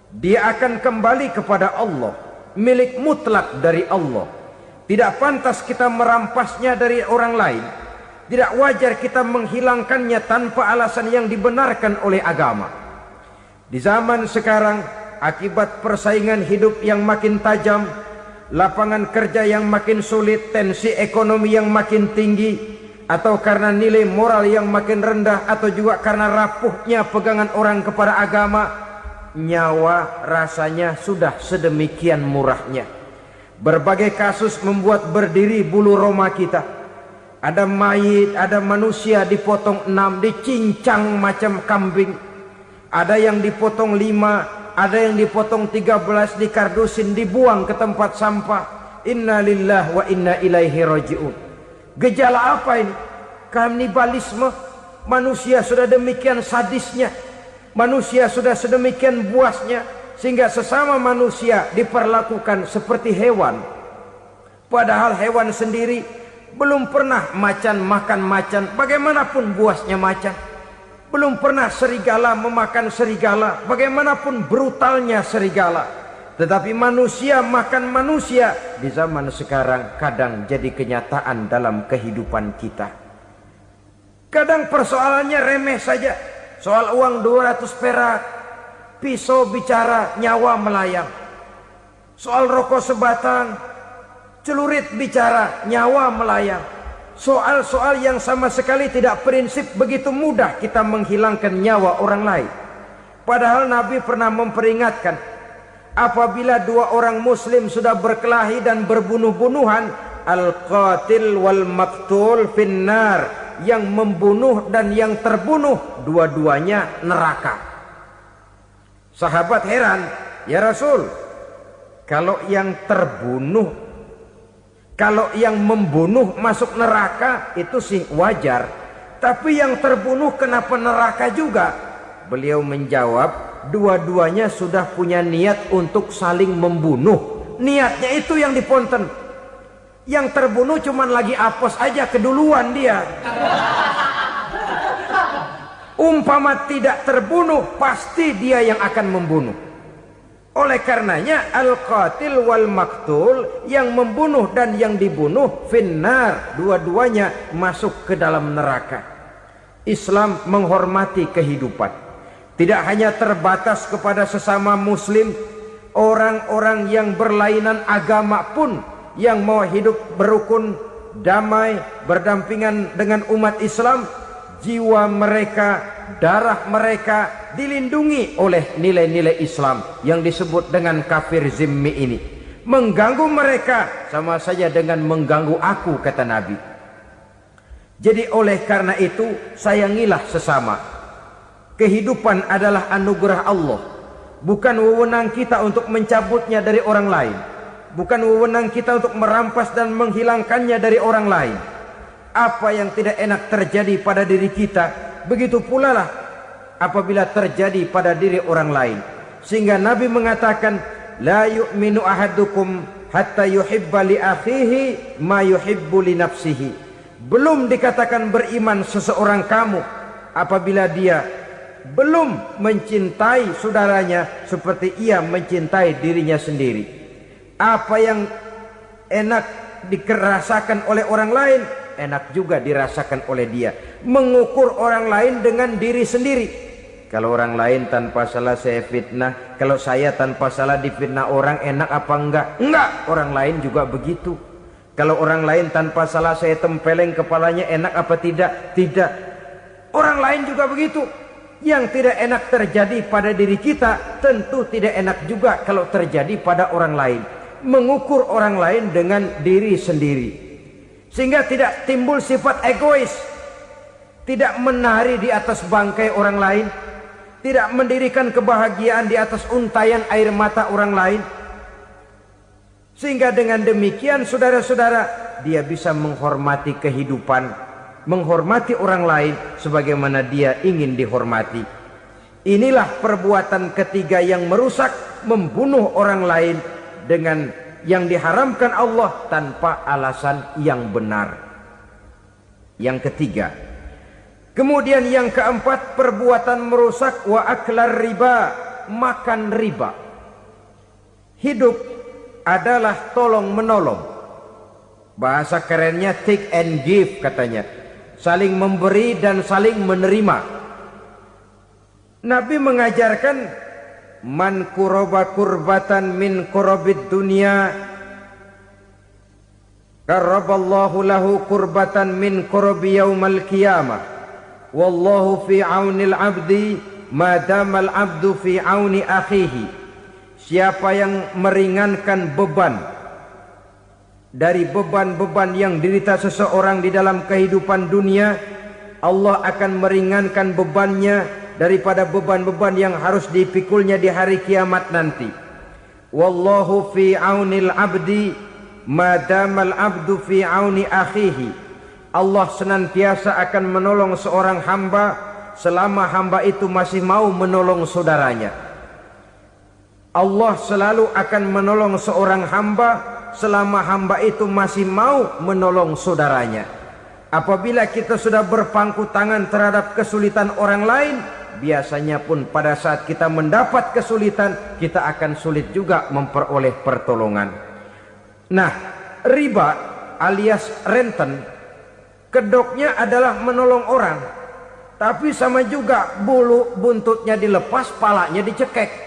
Dia akan kembali kepada Allah, milik mutlak dari Allah. Tidak pantas kita merampasnya dari orang lain. Tidak wajar kita menghilangkannya tanpa alasan yang dibenarkan oleh agama. Di zaman sekarang akibat persaingan hidup yang makin tajam, lapangan kerja yang makin sulit, tensi ekonomi yang makin tinggi, atau karena nilai moral yang makin rendah, atau juga karena rapuhnya pegangan orang kepada agama, nyawa rasanya sudah sedemikian murahnya. Berbagai kasus membuat berdiri bulu roma kita. Ada mayit, ada manusia dipotong 6, dicincang macam kambing. Ada yang dipotong 5, ada yang dipotong 13, dikardusin, dibuang ke tempat sampah. Inna lillahi wa inna ilaihi raji'un. Gejala apa ini? Kanibalisme. Manusia sudah demikian sadisnya, manusia sudah sedemikian buasnya, sehingga sesama manusia diperlakukan seperti hewan. Padahal hewan sendiri belum pernah macan makan macan, bagaimanapun buasnya macan. Belum pernah serigala memakan serigala, bagaimanapun brutalnya serigala. Tetapi manusia makan manusia di zaman sekarang kadang jadi kenyataan dalam kehidupan kita. Kadang persoalannya remeh saja. Soal uang 200 perak, pisau bicara, nyawa melayang. Soal rokok sebatang, celurit bicara, nyawa melayang. Soal-soal yang sama sekali tidak prinsip, begitu mudah kita menghilangkan nyawa orang lain. Padahal Nabi pernah memperingatkan, apabila dua orang muslim sudah berkelahi dan berbunuh-bunuhan, al-qatil wal maktul finnar, yang membunuh dan yang terbunuh dua-duanya neraka. Sahabat heran, ya Rasul, kalau yang terbunuh, kalau yang membunuh masuk neraka itu sih wajar, tapi yang terbunuh kenapa neraka juga? Beliau menjawab, dua-duanya sudah punya niat untuk saling membunuh. Niatnya itu yang diponten. Yang terbunuh cuman lagi apes aja, keduluan dia. Umpama tidak terbunuh, pasti dia yang akan membunuh. Oleh karenanya al-qatil wal maktul, yang membunuh dan yang dibunuh finnar, dua-duanya masuk ke dalam neraka. Islam menghormati kehidupan, tidak hanya terbatas kepada sesama muslim. Orang-orang yang berlainan agama pun yang mau hidup berukun, damai, berdampingan dengan umat Islam, jiwa mereka, darah mereka dilindungi oleh nilai-nilai Islam yang disebut dengan kafir zimmi ini. Mengganggu mereka sama saja dengan mengganggu aku, kata Nabi. Jadi oleh karena itu, sayangilah sesama. Kehidupan adalah anugerah Allah, bukan wewenang kita untuk mencabutnya dari orang lain, bukan wewenang kita untuk merampas dan menghilangkannya dari orang lain. Apa yang tidak enak terjadi pada diri kita, begitu pula lah apabila terjadi pada diri orang lain. Sehingga Nabi mengatakan, la yu'minu ahadukum hatta yuhibba li akhihi ma yuhibbu li nafsihi. Belum dikatakan beriman seseorang kamu apabila dia belum mencintai saudaranya seperti ia mencintai dirinya sendiri. Apa yang enak dirasakan oleh orang lain, enak juga dirasakan oleh dia. Mengukur orang lain dengan diri sendiri. Kalau orang lain tanpa salah saya fitnah, kalau saya tanpa salah difitnah orang, enak apa enggak? Enggak, orang lain juga begitu. Kalau orang lain tanpa salah saya tempeleng kepalanya, enak apa tidak? Tidak. Orang lain juga begitu. Yang tidak enak terjadi pada diri kita, tentu tidak enak juga kalau terjadi pada orang lain. Mengukur orang lain dengan diri sendiri, sehingga tidak timbul sifat egois, tidak menari di atas bangkai orang lain, tidak mendirikan kebahagiaan di atas untayan air mata orang lain. Sehingga dengan demikian saudara-saudara, dia bisa menghormati kehidupan, menghormati orang lain sebagaimana dia ingin dihormati. Inilah perbuatan ketiga yang merusak, membunuh orang lain dengan yang diharamkan Allah tanpa alasan yang benar. Yang ketiga. Kemudian yang keempat, perbuatan merusak wa aklar riba, makan riba. Hidup adalah tolong menolong. Bahasa kerennya take and give katanya. Saling memberi dan saling menerima. Nabi mengajarkan man kuraba kurbatan min kurabid dunya karaballahu lahu kurbatan min kurabi yaumal qiyamah. Wallahu fi aunil abdi madamal abdu fi auni akhihi. Siapa yang meringankan beban dari beban-beban yang dirita seseorang di dalam kehidupan dunia, Allah akan meringankan bebannya daripada beban-beban yang harus dipikulnya di hari kiamat nanti. Wallahu fi aunil abdi madamal abdu fi auni akhihi. Allah senantiasa akan menolong seorang hamba selama hamba itu masih mau menolong saudaranya. Allah selalu akan menolong seorang hamba selama hamba itu masih mau menolong saudaranya. Apabila kita sudah berpangku tangan terhadap kesulitan orang lain, biasanya pun pada saat kita mendapat kesulitan, kita akan sulit juga memperoleh pertolongan. Nah, riba alias renten, kedoknya adalah menolong orang, tapi sama juga bulu buntutnya dilepas, palanya dicekek.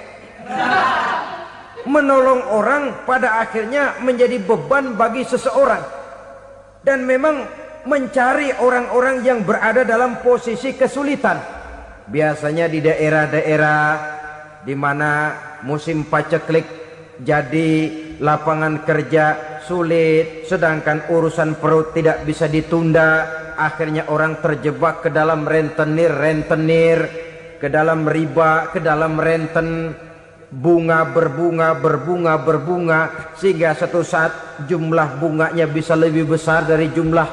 Menolong orang pada akhirnya menjadi beban bagi seseorang, dan memang mencari orang-orang yang berada dalam posisi kesulitan. Biasanya di daerah-daerah di mana musim paceklik jadi lapangan kerja sulit, sedangkan urusan perut tidak bisa ditunda, akhirnya orang terjebak ke dalam rentenir, ke dalam riba, ke dalam renten, bunga berbunga, sehingga satu saat jumlah bunganya bisa lebih besar dari jumlah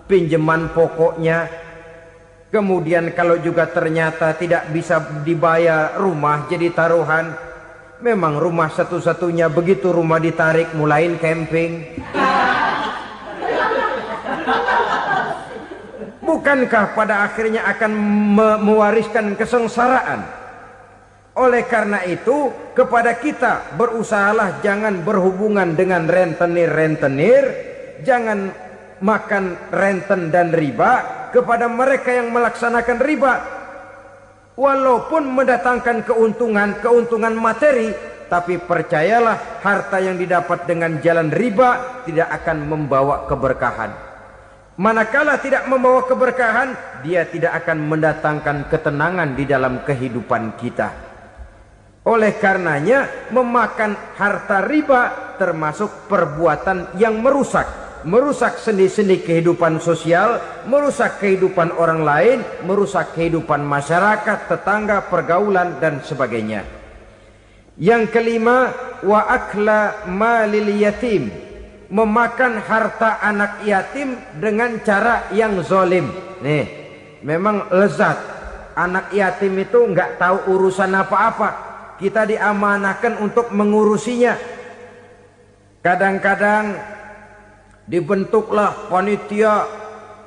pinjaman pokoknya. Kemudian kalau juga ternyata tidak bisa dibayar, rumah jadi taruhan. Memang rumah satu-satunya, begitu rumah ditarik mulain camping. Bukankah pada akhirnya akan mewariskan kesengsaraan? Oleh karena itu, kepada kita berusahalah jangan berhubungan dengan rentenir, jangan makan renten dan riba. Kepada mereka yang melaksanakan riba, walaupun mendatangkan keuntungan materi, tapi percayalah harta yang didapat dengan jalan riba tidak akan membawa keberkahan. Manakala tidak membawa keberkahan, dia tidak akan mendatangkan ketenangan di dalam kehidupan kita. Oleh karenanya, memakan harta riba termasuk perbuatan yang merusak sendi-sendi kehidupan sosial, merusak kehidupan orang lain, merusak kehidupan masyarakat, tetangga, pergaulan, dan sebagainya. Yang kelima, wa akla malil yatim, memakan harta anak yatim dengan cara yang zalim. Nih, memang lezat. Anak yatim itu nggak tahu urusan apa-apa. Kita diamanahkan untuk mengurusinya. Kadang-kadang dibentuklah panitia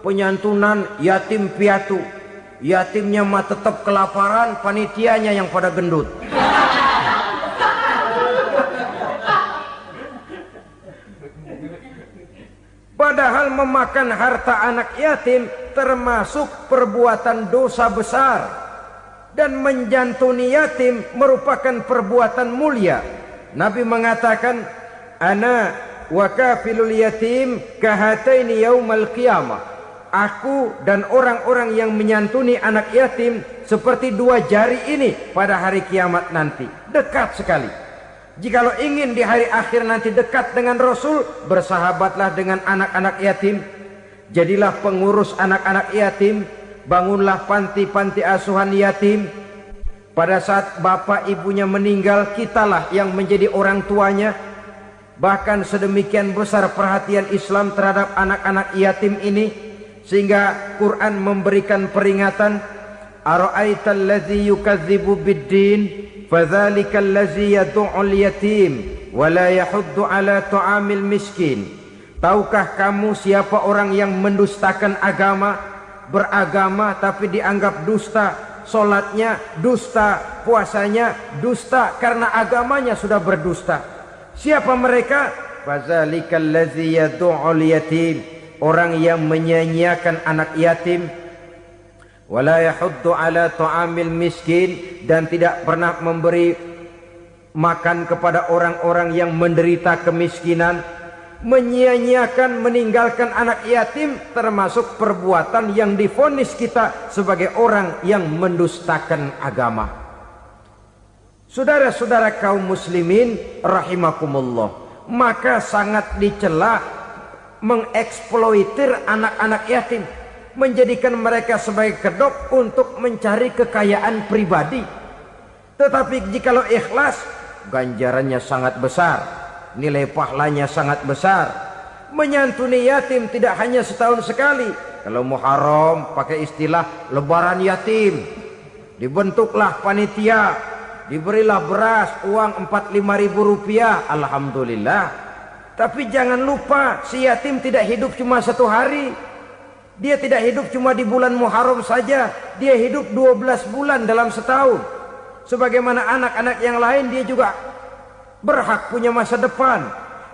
penyantunan yatim piatu. Yatimnya mah tetap kelaparan, panitianya yang pada gendut. Padahal memakan harta anak yatim termasuk perbuatan dosa besar, dan menjantuni yatim merupakan perbuatan mulia. Nabi mengatakan, ana wa kafilul yatim kahataini yaumal qiyamah. Aku dan orang-orang yang menyantuni anak yatim seperti dua jari ini pada hari kiamat nanti. Dekat sekali. Jikalau ingin di hari akhir nanti dekat dengan Rasul, bersahabatlah dengan anak-anak yatim. Jadilah pengurus anak-anak yatim. Bangunlah panti-panti asuhan yatim. Pada saat bapak ibunya meninggal, kitalah yang menjadi orang tuanya. Bahkan sedemikian besar perhatian Islam terhadap anak-anak yatim ini, sehingga Quran memberikan peringatan, ara'aital ladzi yukadzibu biddin fadzalikal ladzi yad'ul yatim wa la yahuddu ala ta'amil miskin. Tahukah kamu siapa orang yang mendustakan agama, beragama tapi dianggap dusta, salatnya dusta, puasanya dusta karena agamanya sudah berdusta. Siapa mereka? Fazalikal ladzi yad'ul yatim, orang yang menyia-nyiakan anak yatim, wala yahuddu ala ta'amil miskin, dan tidak pernah memberi makan kepada orang-orang yang menderita kemiskinan, menyia-nyiakan, meninggalkan anak yatim, termasuk perbuatan yang divonis kita sebagai orang yang mendustakan agama. Saudara-saudara kaum muslimin rahimakumullah, maka sangat dicela mengeksploitir anak-anak yatim, menjadikan mereka sebagai kedok untuk mencari kekayaan pribadi. Tetapi jikalau ikhlas, ganjarannya sangat besar, nilai pahalanya sangat besar. Menyantuni yatim tidak hanya setahun sekali. Kalau Muharram pakai istilah lebaran yatim, dibentuklah panitia, diberilah beras, uang 4-5 ribu rupiah, alhamdulillah. Tapi jangan lupa, si yatim tidak hidup cuma satu hari. Dia tidak hidup cuma di bulan Muharram saja, dia hidup 12 bulan dalam setahun. Sebagaimana anak-anak yang lain, dia juga berhak punya masa depan.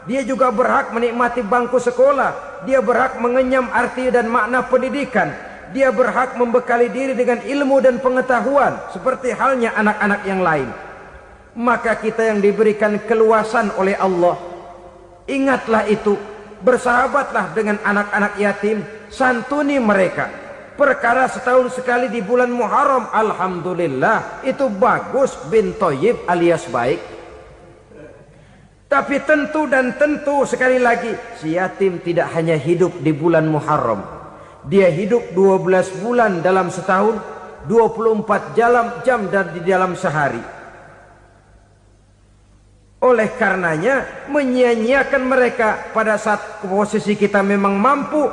Dia juga berhak menikmati bangku sekolah. Dia berhak mengenyam arti dan makna pendidikan. Dia berhak membekali diri dengan ilmu dan pengetahuan, seperti halnya anak-anak yang lain. Maka kita yang diberikan keluasan oleh Allah, ingatlah itu, bersahabatlah dengan anak-anak yatim, santuni mereka. Perkara setahun sekali di bulan Muharram, alhamdulillah, itu bagus, bin Thayyib alias baik. Tapi tentu dan tentu sekali lagi, si yatim tidak hanya hidup di bulan Muharram. Dia hidup 12 bulan dalam setahun, 24 jam dan di dalam sehari. Oleh karenanya, menyia-nyiakan mereka pada saat posisi kita memang mampu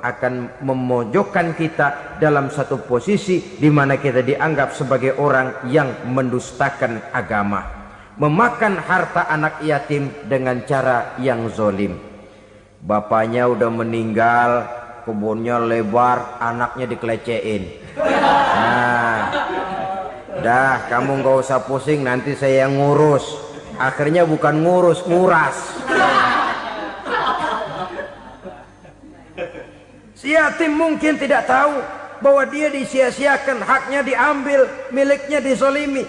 akan memojokkan kita dalam satu posisi di mana kita dianggap sebagai orang yang mendustakan agama, memakan harta anak yatim dengan cara yang zolim. Bapaknya udah meninggal, kebunnya lebar, anaknya dikelecehin. Nah, dah kamu gak usah pusing, nanti saya yang ngurus. Akhirnya bukan ngurus, nguras. Si yatim mungkin tidak tahu bahwa dia disia-siakan, haknya diambil, miliknya dizolimi.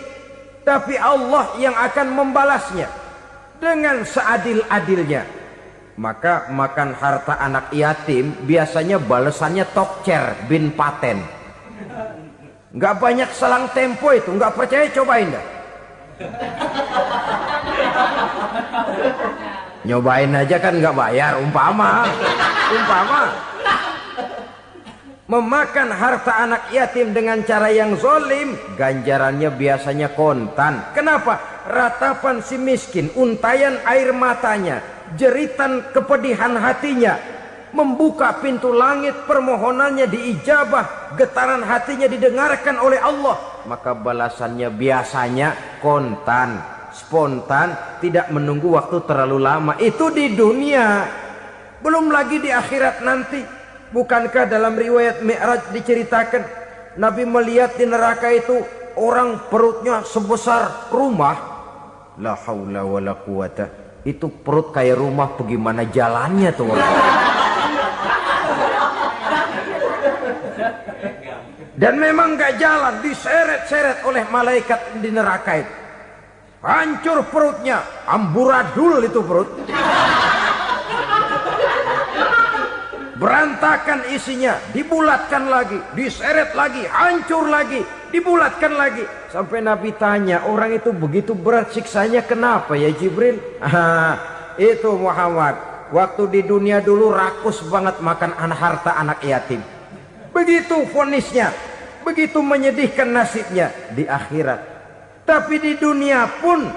Tapi Allah yang akan membalasnya dengan seadil-adilnya. Maka makan harta anak yatim biasanya balasannya tokcer bin paten. Nggak banyak selang tempo itu, nggak percaya cobain dah. Nyobain aja kan nggak bayar, umpama memakan harta anak yatim dengan cara yang zolim, ganjarannya biasanya kontan. Kenapa? Ratapan si miskin, untayan air matanya, jeritan kepedihan hatinya, membuka pintu langit, permohonannya diijabah, getaran hatinya didengarkan oleh Allah, maka balasannya biasanya kontan, spontan, tidak menunggu waktu terlalu lama. Itu di dunia, belum lagi di akhirat nanti. Bukankah dalam riwayat Mi'raj diceritakan Nabi melihat di neraka itu orang perutnya sebesar rumah? La haula wala quwata. Itu perut kayak rumah, bagaimana jalannya tuh orang? Dan memang gak jalan, diseret-seret oleh malaikat di neraka itu. Hancur perutnya, amburadul itu perut. Berantakan isinya, dibulatkan lagi, diseret lagi, hancur lagi, dibulatkan lagi. Sampai Nabi tanya, orang itu begitu berat siksanya kenapa ya Jibril? Itu Muhammad, waktu di dunia dulu rakus banget makan harta anak yatim. Begitu vonisnya, begitu menyedihkan nasibnya di akhirat. Tapi di dunia pun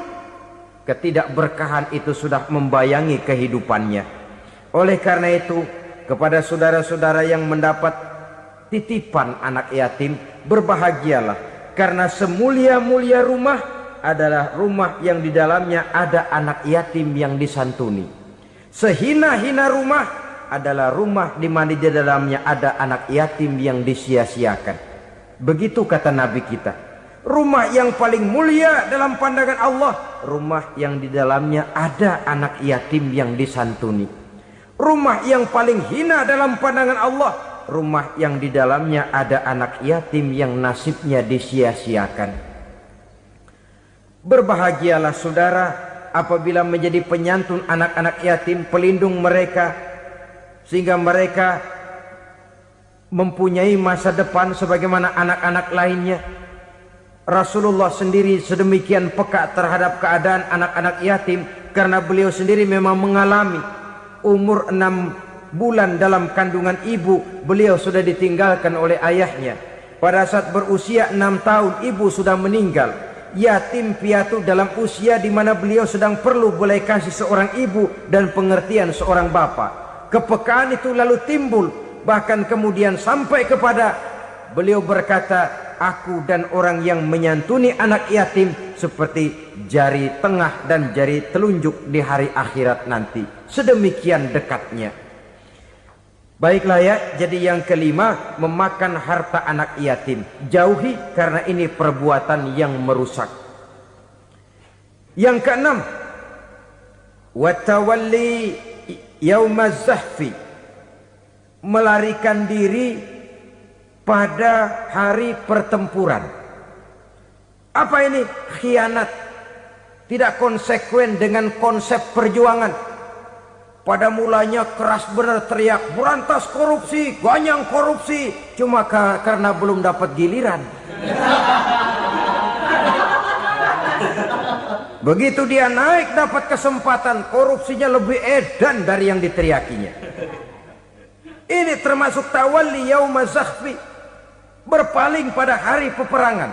ketidakberkahan itu sudah membayangi kehidupannya. Oleh karena itu, kepada saudara-saudara yang mendapat titipan anak yatim, berbahagialah, karena semulia-mulia rumah adalah rumah yang di dalamnya ada anak yatim yang disantuni. Sehina-hina rumah adalah rumah di mana di dalamnya ada anak yatim yang disia-siakan. Begitu kata Nabi kita. Rumah yang paling mulia dalam pandangan Allah, rumah yang di dalamnya ada anak yatim yang disantuni. Rumah yang paling hina dalam pandangan Allah, rumah yang di dalamnya ada anak yatim yang nasibnya disia-siakan. Berbahagialah saudara apabila menjadi penyantun anak-anak yatim, pelindung mereka, sehingga mereka mempunyai masa depan sebagaimana anak-anak lainnya. Rasulullah sendiri sedemikian peka terhadap keadaan anak-anak yatim karena beliau sendiri memang mengalami umur 6 bulan dalam kandungan ibu, beliau sudah ditinggalkan oleh ayahnya. Pada saat berusia 6 tahun ibu sudah meninggal. Yatim piatu dalam usia di mana beliau sedang perlu belas kasih seorang ibu dan pengertian seorang bapa. Kepekaan itu lalu timbul, bahkan kemudian sampai kepada beliau berkata, aku dan orang yang menyantuni anak yatim seperti jari tengah dan jari telunjuk di hari akhirat nanti. Sedemikian dekatnya. Baiklah ya, jadi yang kelima, memakan harta anak yatim. Jauhi karena ini perbuatan yang merusak. Yang keenam, watawalli yaumaz zahfi, melarikan diri pada hari pertempuran. Apa ini? Khianat. Tidak konsekuen dengan konsep perjuangan. Pada mulanya keras benar teriak, berantas korupsi, ganyang korupsi. Cuma karena belum dapat giliran. Begitu dia naik dapat kesempatan, korupsinya lebih edan dari yang diteriakinya. Ini termasuk tawalli yaumaz zahfi, berpaling pada hari peperangan.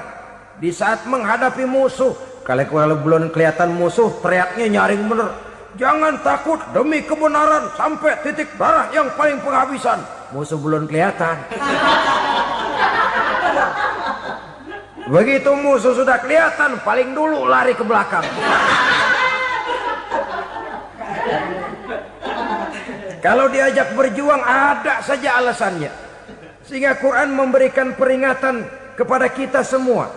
Di saat menghadapi musuh, kalau belum kelihatan musuh, teriaknya nyaring bener. Jangan takut demi kebenaran sampai titik darah yang paling penghabisan. Musuh belum kelihatan. Begitu musuh sudah kelihatan, paling dulu lari ke belakang. Kalau diajak berjuang ada saja alasannya. Sehingga Quran memberikan peringatan kepada kita semua.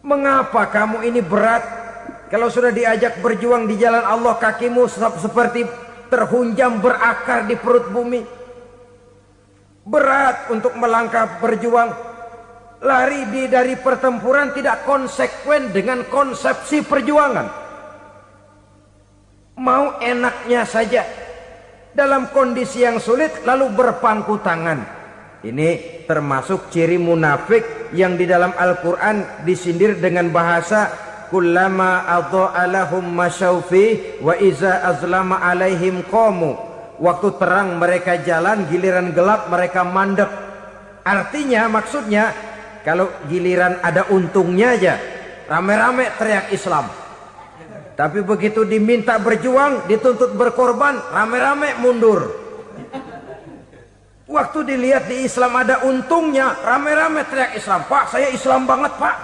Mengapa kamu ini berat? Kalau sudah diajak berjuang di jalan Allah, kakimu seperti terhunjam berakar di perut bumi. Berat untuk melangkah berjuang. Lari dari pertempuran tidak konsekuen dengan konsepsi perjuangan. Mau enaknya saja. Dalam kondisi yang sulit lalu berpangku tangan. Ini termasuk ciri munafik yang di dalam Al-Quran disindir dengan bahasa kullama adha'a lahum masyaufi wa iza azlama alaihim qamu. Waktu terang mereka jalan, giliran gelap mereka mandek. Artinya, maksudnya kalau giliran ada untungnya aja rame-rame teriak Islam. Tapi begitu diminta berjuang, dituntut berkorban, rame-rame mundur. Waktu dilihat di Islam ada untungnya, rame-rame teriak Islam. Pak, saya Islam banget, Pak.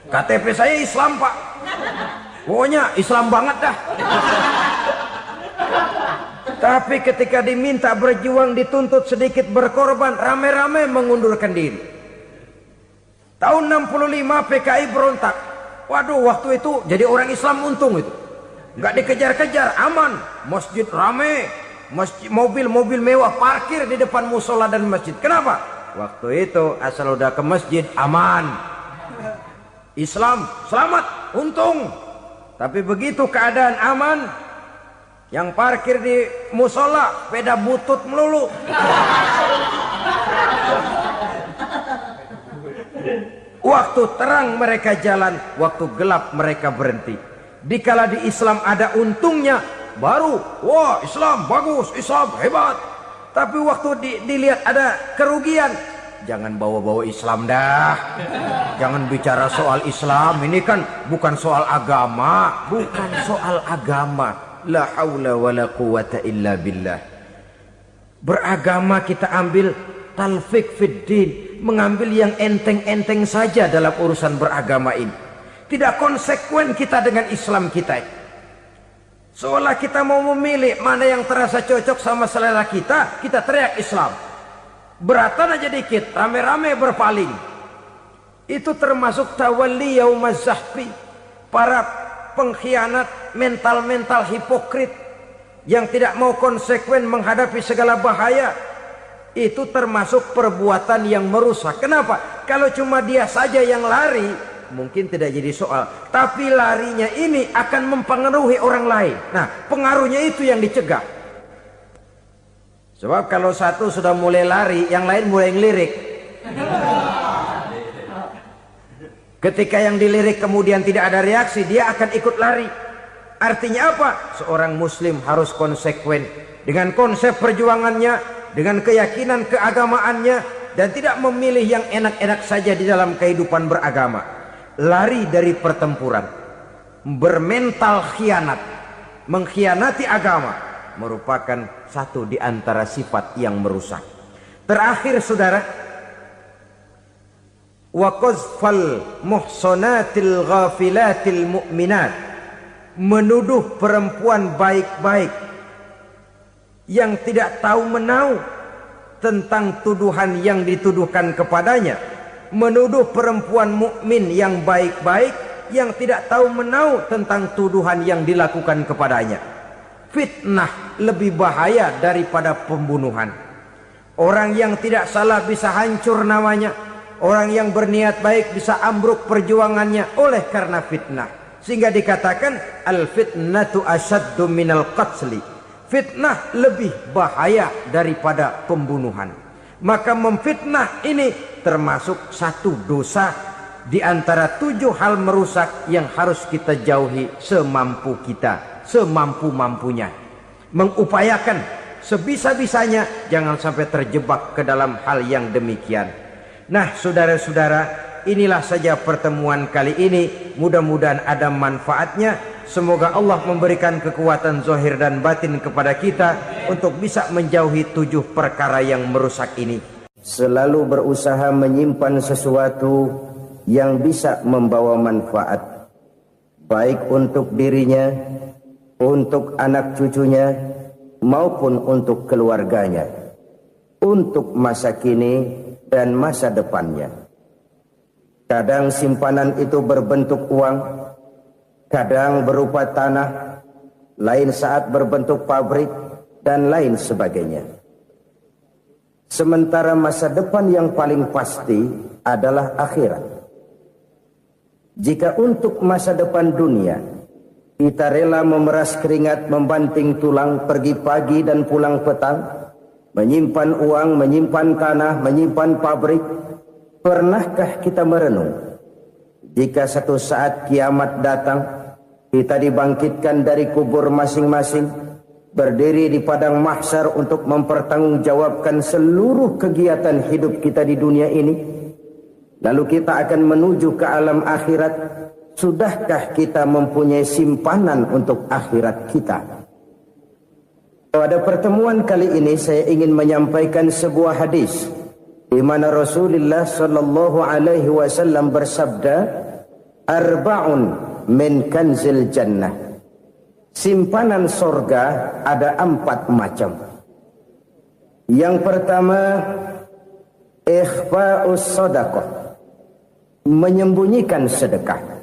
KTP saya Islam, Pak. Pokoknya Islam banget dah. Tapi ketika diminta berjuang, dituntut sedikit berkorban, rame-rame mengundurkan diri. Tahun 65 PKI berontak. Waduh, waktu itu jadi orang Islam untung itu. Nggak dikejar-kejar, aman. Masjid rame, masjid, mobil-mobil mewah parkir di depan musola dan masjid. Kenapa? Waktu itu asal udah ke masjid aman. Islam selamat, untung. Tapi begitu keadaan aman, yang parkir di musola sepeda butut melulu. Waktu terang mereka jalan, waktu gelap mereka berhenti. Dikala di Islam ada untungnya, baru wah Islam bagus, Islam hebat. Tapi waktu dilihat ada kerugian, jangan bawa-bawa Islam dah. Jangan bicara soal Islam, ini kan bukan soal agama. Bukan soal agama. La haula wa la quwata illa billah. Beragama kita ambil talfik fid din, mengambil yang enteng-enteng saja dalam urusan beragama ini. Tidak konsekuen kita dengan Islam kita. Seolah kita mau memilih mana yang terasa cocok sama selera kita, kita teriak Islam. Beratan aja dikit, rame-rame berpaling. Itu termasuk tawalli yaumaz zahfi. Para pengkhianat, mental-mental hipokrit yang tidak mau konsekuen menghadapi segala bahaya. itu termasuk perbuatan yang merusak. Kenapa? Kalau cuma dia saja yang lari, mungkin tidak jadi soal. Tapi larinya ini akan mempengaruhi orang lain. Nah, pengaruhnya itu yang dicegah. Sebab kalau satu sudah mulai lari, yang lain mulai ngelirik. Ketika yang dilirik kemudian tidak ada reaksi, dia akan ikut lari. Artinya apa? Seorang muslim harus konsekuen dengan konsep perjuangannya, dengan keyakinan keagamaannya, dan tidak memilih yang enak-enak saja di dalam kehidupan beragama. Lari dari pertempuran, bermental khianat, mengkhianati agama, merupakan satu di antara sifat yang merusak. Terakhir saudara, wa qazfal muhsanatil ghafilatil mu'minat, menuduh perempuan baik-baik yang tidak tahu menahu tentang tuduhan yang dituduhkan kepadanya, menuduh perempuan mukmin yang baik-baik yang tidak tahu menahu tentang tuduhan yang dilakukan kepadanya. Fitnah lebih bahaya daripada pembunuhan. Orang yang tidak salah bisa hancur namanya, orang yang berniat baik bisa ambruk perjuangannya oleh karena fitnah. Sehingga dikatakan al-fitnatu asyaddu minal qatli. Fitnah lebih bahaya daripada pembunuhan. Maka memfitnah ini termasuk satu dosa di antara 7 hal merusak yang harus kita jauhi semampu kita, semampu-mampunya. Mengupayakan sebisa-bisanya jangan sampai terjebak ke dalam hal yang demikian. Nah, saudara-saudara, inilah saja pertemuan kali ini. Mudah-mudahan ada manfaatnya. Semoga Allah memberikan kekuatan zahir dan batin kepada kita untuk bisa menjauhi 7 perkara yang merusak ini. Selalu berusaha menyimpan sesuatu yang bisa membawa manfaat, baik untuk dirinya, untuk anak cucunya, maupun untuk keluarganya, untuk masa kini dan masa depannya. Kadang simpanan itu berbentuk uang, kadang berupa tanah, lain saat berbentuk pabrik, dan lain sebagainya. Sementara masa depan yang paling pasti adalah akhirat. Jika untuk masa depan dunia kita rela memeras keringat, membanting tulang, pergi pagi dan pulang petang, menyimpan uang, menyimpan tanah, menyimpan pabrik, pernahkah kita merenung jika satu saat kiamat datang, kita dibangkitkan dari kubur masing-masing, berdiri di padang mahsyar untuk mempertanggungjawabkan seluruh kegiatan hidup kita di dunia ini, lalu kita akan menuju ke alam akhirat. Sudahkah kita mempunyai simpanan untuk akhirat kita? Pada pertemuan kali ini saya ingin menyampaikan sebuah hadis di mana Rasulullah sallallahu alaihi wasallam bersabda, arba'un min kanzil jannah. Simpanan sorga ada 4 macam. Yang pertama, ikhfa'us sadaqah, menyembunyikan sedekah.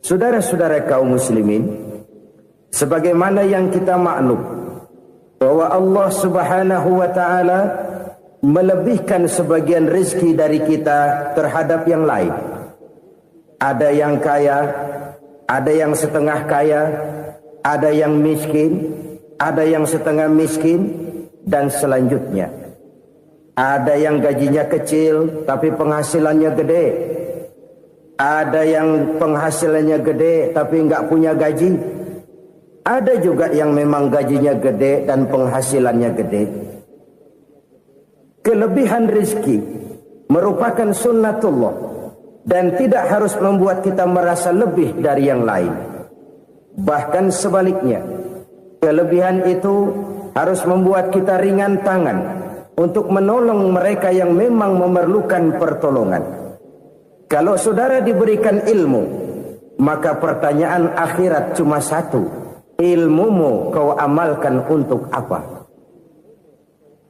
Saudara-saudara kaum muslimin, sebagaimana yang kita maklum bahwa Allah Subhanahu wa taala melebihkan sebagian rezeki dari kita terhadap yang lain. Ada yang kaya, ada yang setengah kaya, ada yang miskin, ada yang setengah miskin, dan selanjutnya. Ada yang gajinya kecil tapi penghasilannya gede. Ada yang penghasilannya gede tapi enggak punya gaji. Ada juga yang memang gajinya gede dan penghasilannya gede. Kelebihan rezeki merupakan sunnatullah dan tidak harus membuat kita merasa lebih dari yang lain. Bahkan sebaliknya, kelebihan itu harus membuat kita ringan tangan untuk menolong mereka yang memang memerlukan pertolongan. Kalau saudara diberikan ilmu, maka pertanyaan akhirat cuma satu: ilmumu kau amalkan untuk apa?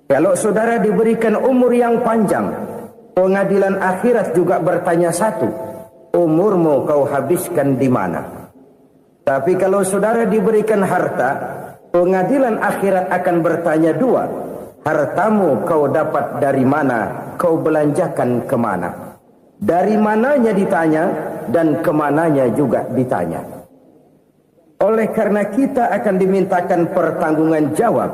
Kalau saudara diberikan umur yang panjang, pengadilan akhirat juga bertanya satu: umurmu kau habiskan di mana? Tapi kalau saudara diberikan harta, pengadilan akhirat akan bertanya 2: hartamu kau dapat dari mana, kau belanjakan kemana. Dari mananya ditanya, dan kemananya juga ditanya. Oleh karena kita akan dimintakan pertanggungan jawab,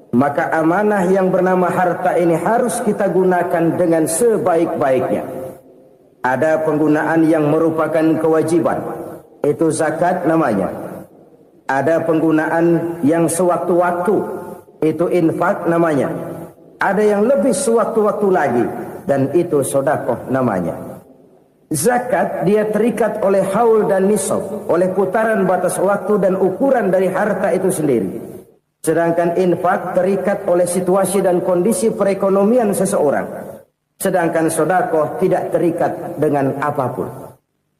maka amanah yang bernama harta ini harus kita gunakan dengan sebaik-baiknya. Ada penggunaan yang merupakan kewajiban, itu zakat namanya. Ada penggunaan yang sewaktu-waktu, itu infak namanya. Ada yang lebih sewaktu-waktu lagi, dan itu sedekah namanya. Zakat dia terikat oleh haul dan nisab, oleh putaran batas waktu dan ukuran dari harta itu sendiri. Sedangkan infak terikat oleh situasi dan kondisi perekonomian seseorang. Sedangkan sedekah tidak terikat dengan apapun.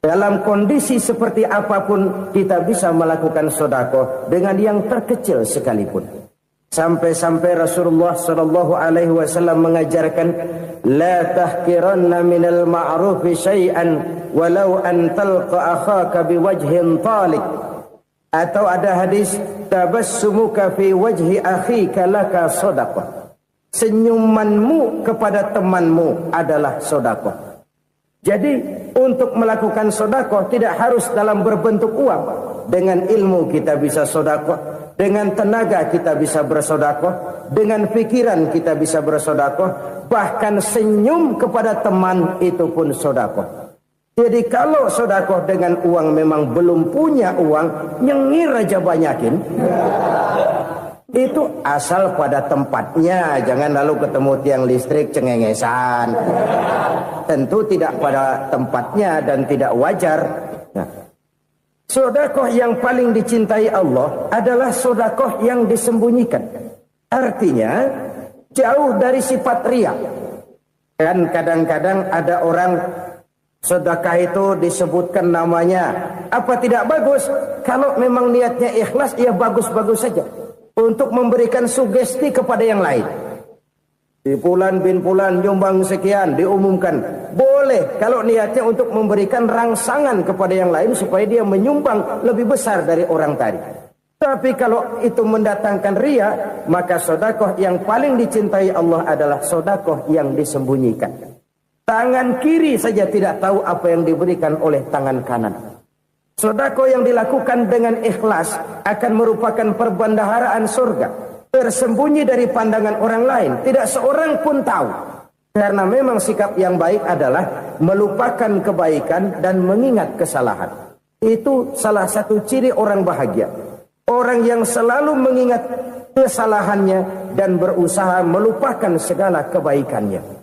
Dalam kondisi seperti apapun kita bisa melakukan sedekah dengan yang terkecil sekalipun. Sampai-sampai Rasulullah sallallahu alaihi wasallam mengajarkan, la tahqiranna minal ma'rufi syai'an walau an talqa akhaka biwajhin talik. Atau ada hadis, tabassumuka fi wajhi akhika laka sedekah. Senyumanmu kepada temanmu adalah sedekah. Jadi untuk melakukan sedekah tidak harus dalam berbentuk uang. Dengan ilmu kita bisa sedekah. Dengan tenaga kita bisa bersedekah, dengan pikiran kita bisa bersedekah, bahkan senyum kepada teman itu pun sedekah. Jadi kalau sedekah dengan uang memang belum punya uang, nyengir aja banyakin. Itu asal pada tempatnya, jangan lalu ketemu tiang listrik cengengesan. Tentu tidak pada tempatnya dan tidak wajar. Nah, sedekah yang paling dicintai Allah adalah sedekah yang disembunyikan. Artinya jauh dari sifat riya. Kan kadang-kadang ada orang sedekah itu disebutkan namanya. Apa tidak bagus? Kalau memang niatnya ikhlas, ya bagus-bagus saja. Untuk memberikan sugesti kepada yang lain. Di Fulan bin Fulan nyumbang sekian, diumumkan. Boleh kalau niatnya untuk memberikan rangsangan kepada yang lain supaya dia menyumbang lebih besar dari orang tadi. Tapi kalau itu mendatangkan riya, maka sedekah yang paling dicintai Allah adalah sedekah yang disembunyikan. Tangan kiri saja tidak tahu apa yang diberikan oleh tangan kanan. Sedekah yang dilakukan dengan ikhlas akan merupakan perbendaharaan surga. Tersembunyi dari pandangan orang lain, tidak seorang pun tahu. Karena memang sikap yang baik adalah melupakan kebaikan dan mengingat kesalahan. Itu salah satu ciri orang bahagia. Orang yang selalu mengingat kesalahannya dan berusaha melupakan segala kebaikannya.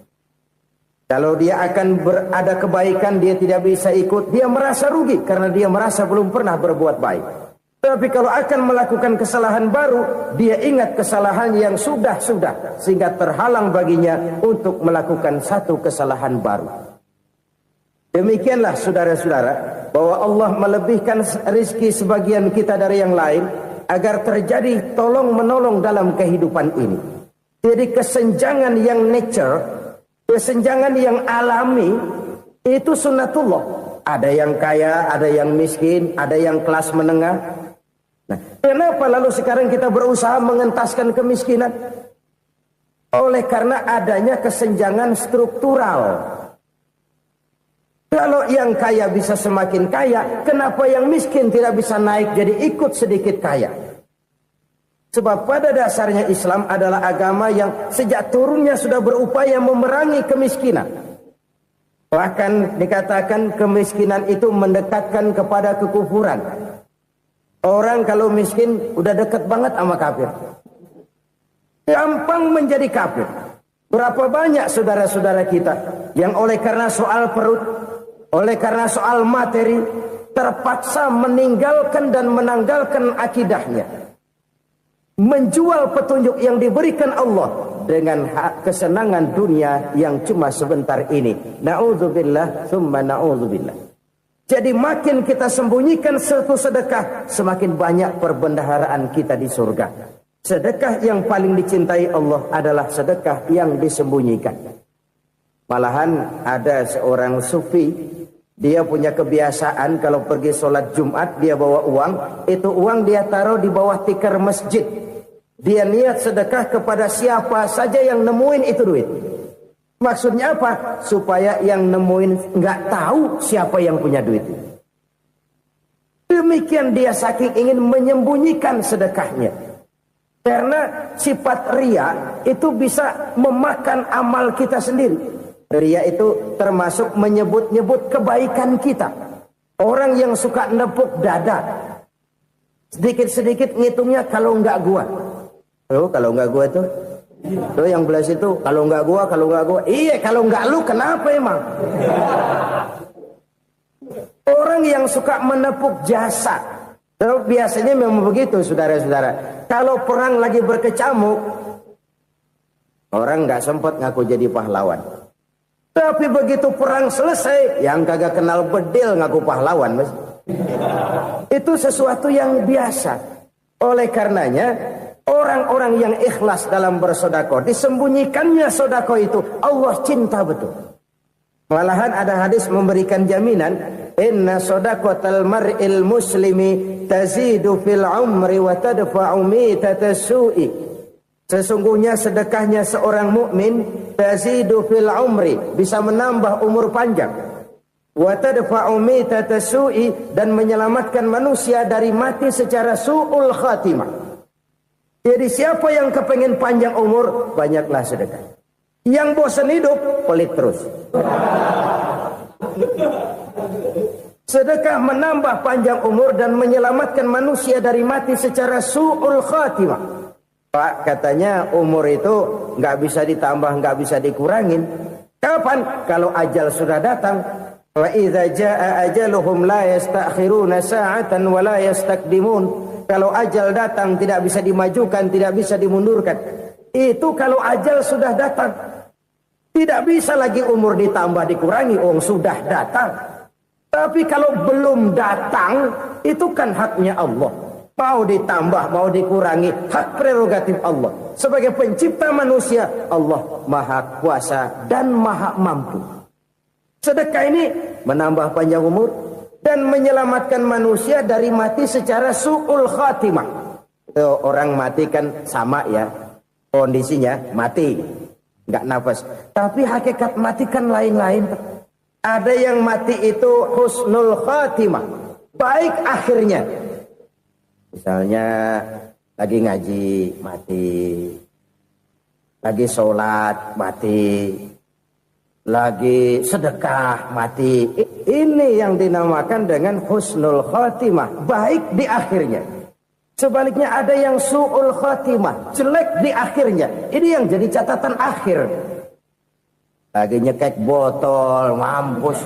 Kalau dia akan berada kebaikan, dia tidak bisa ikut, dia merasa rugi karena dia merasa belum pernah berbuat baik. Tapi kalau akan melakukan kesalahan baru, dia ingat kesalahan yang sudah-sudah, sehingga terhalang baginya untuk melakukan satu kesalahan baru. Demikianlah saudara-saudara, bahwa Allah melebihkan rizki sebagian kita dari yang lain, agar terjadi tolong-menolong dalam kehidupan ini. Jadi kesenjangan yang nature, kesenjangan yang alami, itu sunnatullah. Ada yang kaya, ada yang miskin, ada yang kelas menengah. Nah, kenapa lalu sekarang kita berusaha mengentaskan kemiskinan? Oleh karena adanya kesenjangan struktural. Kalau yang kaya bisa semakin kaya, kenapa yang miskin tidak bisa naik jadi ikut sedikit kaya? Sebab pada dasarnya Islam adalah agama yang sejak turunnya sudah berupaya memerangi kemiskinan. Bahkan dikatakan kemiskinan itu mendekatkan kepada kekufuran. Orang kalau miskin udah dekat banget sama kafir. Gampang menjadi kafir. Berapa banyak saudara-saudara kita yang oleh karena soal perut, oleh karena soal materi, terpaksa meninggalkan dan menanggalkan akidahnya. Menjual petunjuk yang diberikan Allah dengan kesenangan dunia yang cuma sebentar ini. Na'udzubillah, thumma na'udzubillah. Jadi makin kita sembunyikan satu sedekah, semakin banyak perbendaharaan kita di surga. Sedekah yang paling dicintai Allah adalah sedekah yang disembunyikan. Malahan ada seorang sufi, dia punya kebiasaan kalau pergi sholat Jumat dia bawa uang, itu uang dia taruh di bawah tikar masjid. Dia niat sedekah kepada siapa saja yang nemuin itu duit. Maksudnya apa? Supaya yang nemuin nggak tahu siapa yang punya duit. Demikian dia saking ingin menyembunyikan sedekahnya. Karena sifat riya itu bisa memakan amal kita sendiri. Riya itu termasuk menyebut-nyebut kebaikan kita. Orang yang suka nepuk dada, sedikit-sedikit ngitungnya kalau nggak gua. Oh, kalau nggak gua tuh yang belas itu kalau nggak gua. Iya, kalau nggak lu kenapa emang? Orang yang suka menepuk jasa. Biasanya memang begitu, saudara-saudara. Kalau perang lagi berkecamuk, orang nggak sempat ngaku jadi pahlawan. Tapi begitu perang selesai, yang kagak kenal bedil ngaku pahlawan, Mas. Itu sesuatu yang biasa. Oleh karenanya, orang-orang yang ikhlas dalam bersedekah, disembunyikannya sedekah itu, Allah cinta betul. Malahan ada hadis memberikan jaminan, inna sadaqatal mar'il muslimi tazidu fil umri wa tadfa'u mitatas su'i. Sesungguhnya sedekahnya seorang mukmin tazidu fil umri, bisa menambah umur panjang. Wa tadfa'u mitatas su'i, dan menyelamatkan manusia dari mati secara su'ul khatimah. Jadi siapa yang kepengen panjang umur, banyaklah sedekah. Yang bosan hidup, pelit terus. Sedekah menambah panjang umur dan menyelamatkan manusia dari mati secara su'ul khatimah. Pak, katanya umur itu nggak bisa ditambah, nggak bisa dikurangin. Kapan? Kalau ajal sudah datang. Wa idza jaa ajaluhum la yastakhiruna sa'atan wa la yastaqdimun. Kalau ajal datang tidak bisa dimajukan, tidak bisa dimundurkan. Itu kalau ajal sudah datang. Tidak bisa lagi umur ditambah dikurangi, sudah datang. Tapi kalau belum datang, itu kan haknya Allah. Mau ditambah, mau dikurangi, hak prerogatif Allah. Sebagai pencipta manusia, Allah maha kuasa dan maha mampu. Sedekah ini menambah panjang umur dan menyelamatkan manusia dari mati secara su'ul khatimah. Orang mati kan sama ya, kondisinya mati, nggak nafas. Tapi hakikat mati kan lain-lain. Ada yang mati itu husnul khatimah, baik akhirnya. Misalnya lagi ngaji mati, lagi sholat mati, lagi sedekah mati. Ini yang dinamakan dengan husnul khatimah, baik di akhirnya. Sebaliknya ada yang su'ul khatimah, jelek di akhirnya. Ini yang jadi catatan akhir. Lagi nyekek botol, mampus.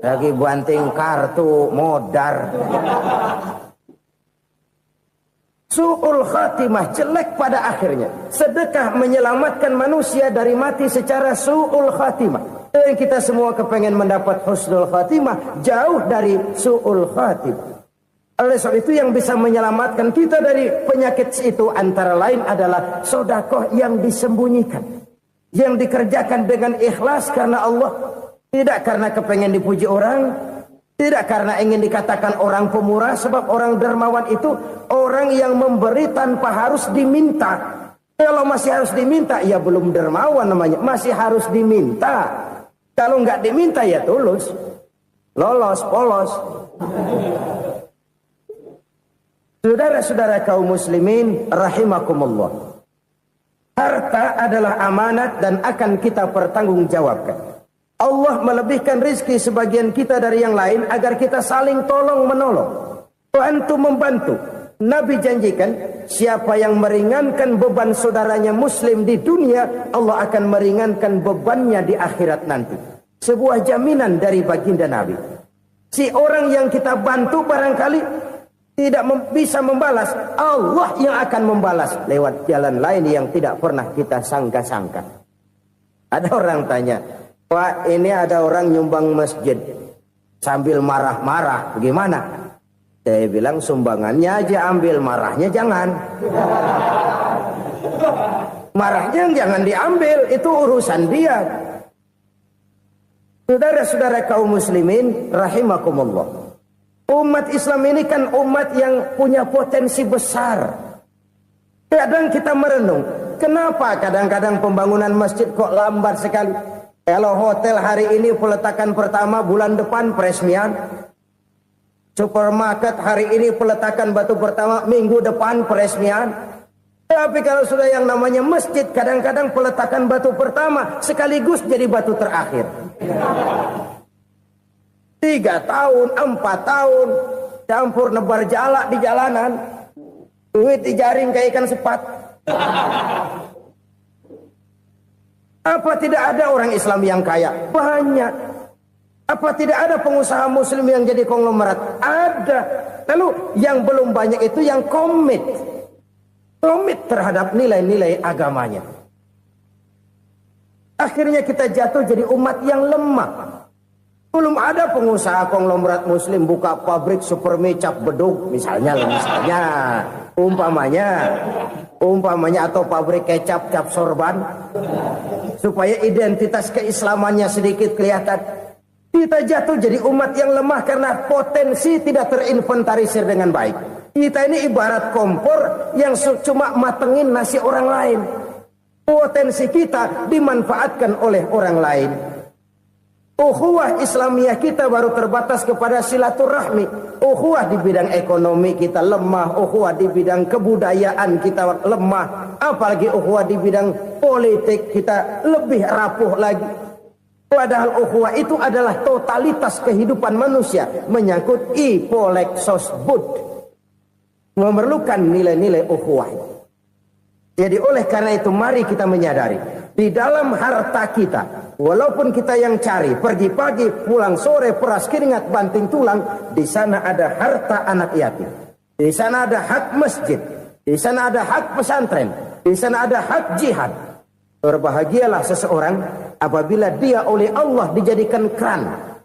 Lagi banting kartu, modar. Su'ul khatimah, jelek pada akhirnya. Sedekah menyelamatkan manusia dari mati secara su'ul khatimah. Dan kita semua kepengen mendapat husnul khatimah, jauh dari su'ul khatimah. Oleh sebab itu yang bisa menyelamatkan kita dari penyakit itu antara lain adalah sedekah yang disembunyikan. Yang dikerjakan dengan ikhlas karena Allah. Tidak karena kepengen dipuji orang, tidak karena ingin dikatakan orang pemurah, sebab orang dermawan itu orang yang memberi tanpa harus diminta. Kalau masih harus diminta, ya belum dermawan namanya, masih harus diminta. Kalau nggak diminta ya tulus, lolos, polos. Saudara-saudara kaum muslimin rahimakumullah. Harta adalah amanat dan akan kita pertanggungjawabkan. Allah melebihkan rizki sebagian kita dari yang lain agar kita saling tolong menolong, bantu membantu. Nabi janjikan siapa yang meringankan beban saudaranya muslim di dunia, Allah akan meringankan bebannya di akhirat nanti. Sebuah jaminan dari baginda Nabi. Si orang yang kita bantu barangkali tidak bisa membalas, Allah yang akan membalas lewat jalan lain yang tidak pernah kita sangka-sangka. Ada orang tanya, Pak, ini ada orang nyumbang masjid sambil marah-marah, bagaimana? Saya bilang sumbangannya aja ambil, marahnya jangan. Marahnya jangan diambil, itu urusan dia. Saudara-saudara kaum muslimin rahimakumullah. Umat Islam ini kan umat yang punya potensi besar. Kadang kita merenung, kenapa kadang-kadang pembangunan masjid kok lambat sekali? Kalau hotel hari ini peletakan pertama, bulan depan peresmian. Supermarket hari ini peletakan batu pertama, minggu depan peresmian. Tapi kalau sudah yang namanya masjid, kadang-kadang peletakan batu pertama sekaligus jadi batu terakhir. 3 tahun, 4 tahun, campur nebar jalak di jalanan, duit dijaring kayak ikan sepat. Apa tidak ada orang Islam yang kaya? Banyak. Apa tidak ada pengusaha muslim yang jadi konglomerat? Ada. Lalu yang belum banyak itu yang komit terhadap nilai-nilai agamanya. Akhirnya kita jatuh jadi umat yang lemah. Belum ada pengusaha konglomerat muslim buka pabrik supermi cap beduk misalnya umpamanya atau pabrik kecap cap sorban supaya identitas keislamannya sedikit kelihatan. Kita jatuh jadi umat yang lemah karena potensi tidak terinventarisir dengan baik. Kita ini ibarat kompor yang cuma matengin nasi orang lain. Potensi kita dimanfaatkan oleh orang lain. Ukhuwah Islamiyah kita baru terbatas kepada silaturahmi. Ukhuwah di bidang ekonomi kita lemah. Ukhuwah di bidang kebudayaan kita lemah. Apalagi ukhuwah di bidang politik kita lebih rapuh lagi. Padahal ukhuwah itu adalah totalitas kehidupan manusia. Menyangkut ipolek sosbud. Memerlukan nilai-nilai ukhuwah. Jadi oleh karena itu mari kita menyadari, di dalam harta kita, walaupun kita yang cari, pergi pagi, pulang sore, peras keringat, banting tulang, di sana ada harta anak yatim. Di sana ada hak masjid, di sana ada hak pesantren, di sana ada hak jihad. Berbahagialah seseorang apabila dia oleh Allah dijadikan keran.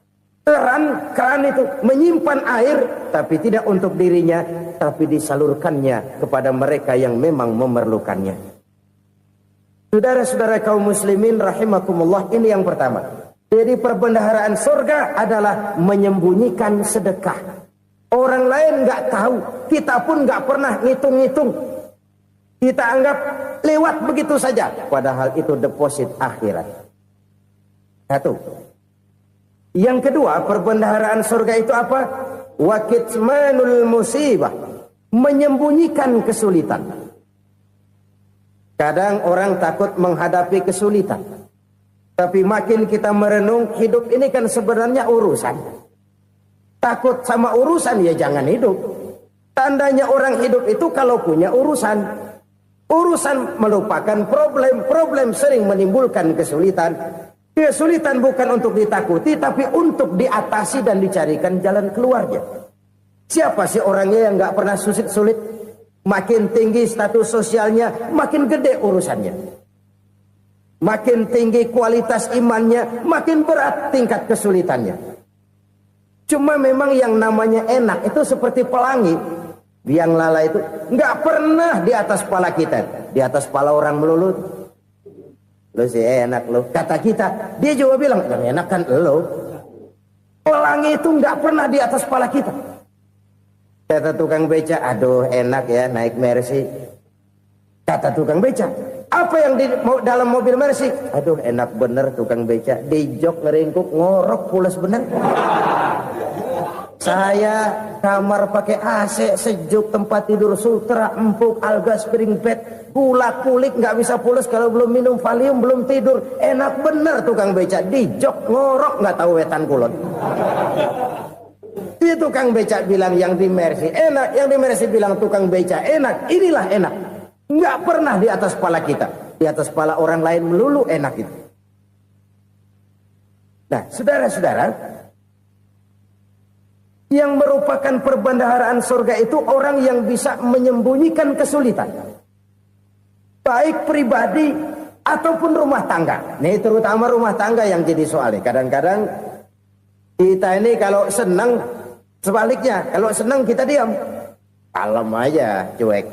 Keran itu menyimpan air, tapi tidak untuk dirinya, tapi disalurkannya kepada mereka yang memang memerlukannya. Saudara-saudara kaum muslimin rahimakumullah, ini yang pertama. Jadi perbendaharaan surga adalah menyembunyikan sedekah. Orang lain nggak tahu, kita pun nggak pernah ngitung-ngitung. Kita anggap lewat begitu saja, padahal itu deposit akhirat. Satu. Yang kedua, perbendaharaan surga itu apa? Wa kitmanul musibah, menyembunyikan kesulitan. Kadang orang takut menghadapi kesulitan. Tapi makin kita merenung, hidup ini kan sebenarnya urusan. Takut sama urusan ya jangan hidup. Tandanya orang hidup itu kalau punya urusan. Urusan melupakan problem. Problem sering menimbulkan kesulitan. Kesulitan bukan untuk ditakuti, tapi untuk diatasi dan dicarikan jalan keluarnya. Siapa sih orangnya yang gak pernah sulit-sulit? Makin tinggi status sosialnya, makin gede urusannya. Makin tinggi kualitas imannya, makin berat tingkat kesulitannya. Cuma memang yang namanya enak itu seperti pelangi. Biang lala itu gak pernah di atas kepala kita. Di atas kepala orang melulu. Lo sih enak lo, kata kita. Dia juga bilang yang enak kan lo. Pelangi itu nggak pernah di atas kepala kita. Kata tukang beca, aduh enak ya naik Mercy. Kata tukang beca, apa yang di dalam mobil Mercy? Aduh enak bener tukang beca, di jok ngeringkuk ngorok pulas bener. Saya kamar pakai AC sejuk, tempat tidur sutra empuk, alga spring bed, kulak kulik nggak bisa pulas kalau belum minum Valium, belum tidur. Enak bener tukang beca, di jok ngorok nggak tahu wetan kulon. Itu tukang beca bilang yang di Mercy enak, yang di Mercy bilang tukang beca enak. Inilah enak, nggak pernah di atas kepala kita, di atas kepala orang lain melulu enak itu. Nah, saudara-saudara, yang merupakan perbendaharaan surga itu orang yang bisa menyembunyikan kesulitan. Baik pribadi ataupun rumah tangga. Nih terutama rumah tangga yang jadi soalnya. Kadang-kadang kita ini kalau senang, sebaliknya. Kalau senang kita diam. Kalem aja, cuek.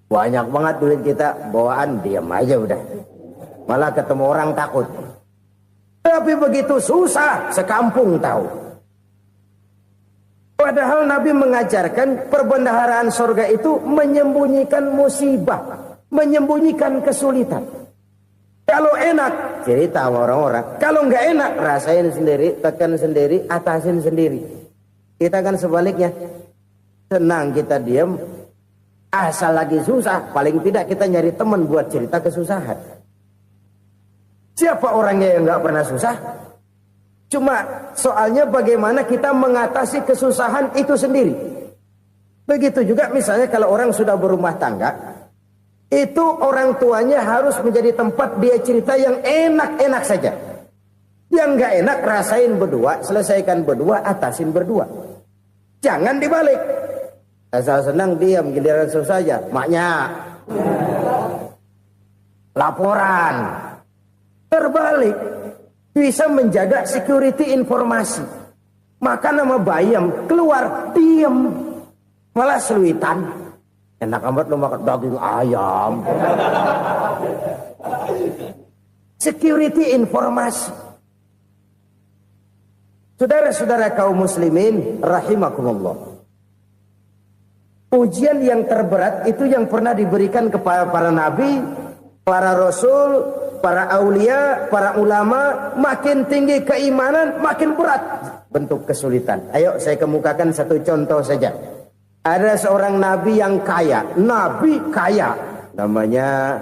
Banyak banget duit kita, bawaan diam aja udah. Malah ketemu orang takut. Tapi begitu susah, sekampung tahu. Padahal Nabi mengajarkan perbendaharaan surga itu menyembunyikan musibah, menyembunyikan kesulitan. Kalau enak, cerita sama orang-orang. Kalau nggak enak, rasain sendiri, tekan sendiri, atasin sendiri. Kita kan sebaliknya. Senang kita diam, asal lagi susah, paling tidak kita nyari teman buat cerita kesusahan. Siapa orangnya yang nggak pernah susah? Cuma soalnya bagaimana kita mengatasi kesusahan itu sendiri. Begitu juga misalnya kalau orang sudah berumah tangga, itu orang tuanya harus menjadi tempat dia cerita yang enak-enak saja. Yang nggak enak rasain berdua, selesaikan berdua, atasin berdua. Jangan dibalik. Asal senang diam, giliran susah saja. Maknya laporan. Terbalik. Bisa menjaga security informasi. Makan sama bayam, keluar diam. Malah seluitan. Enak amat lo makan daging ayam. Security informasi. Saudara-saudara kaum muslimin rahimakumullah. Ujian yang terberat itu yang pernah diberikan kepada para nabi, para rasul, para aulia, para ulama. Makin tinggi keimanan, makin berat bentuk kesulitan. Ayo saya kemukakan satu contoh saja. Ada seorang nabi yang kaya, nabi kaya, namanya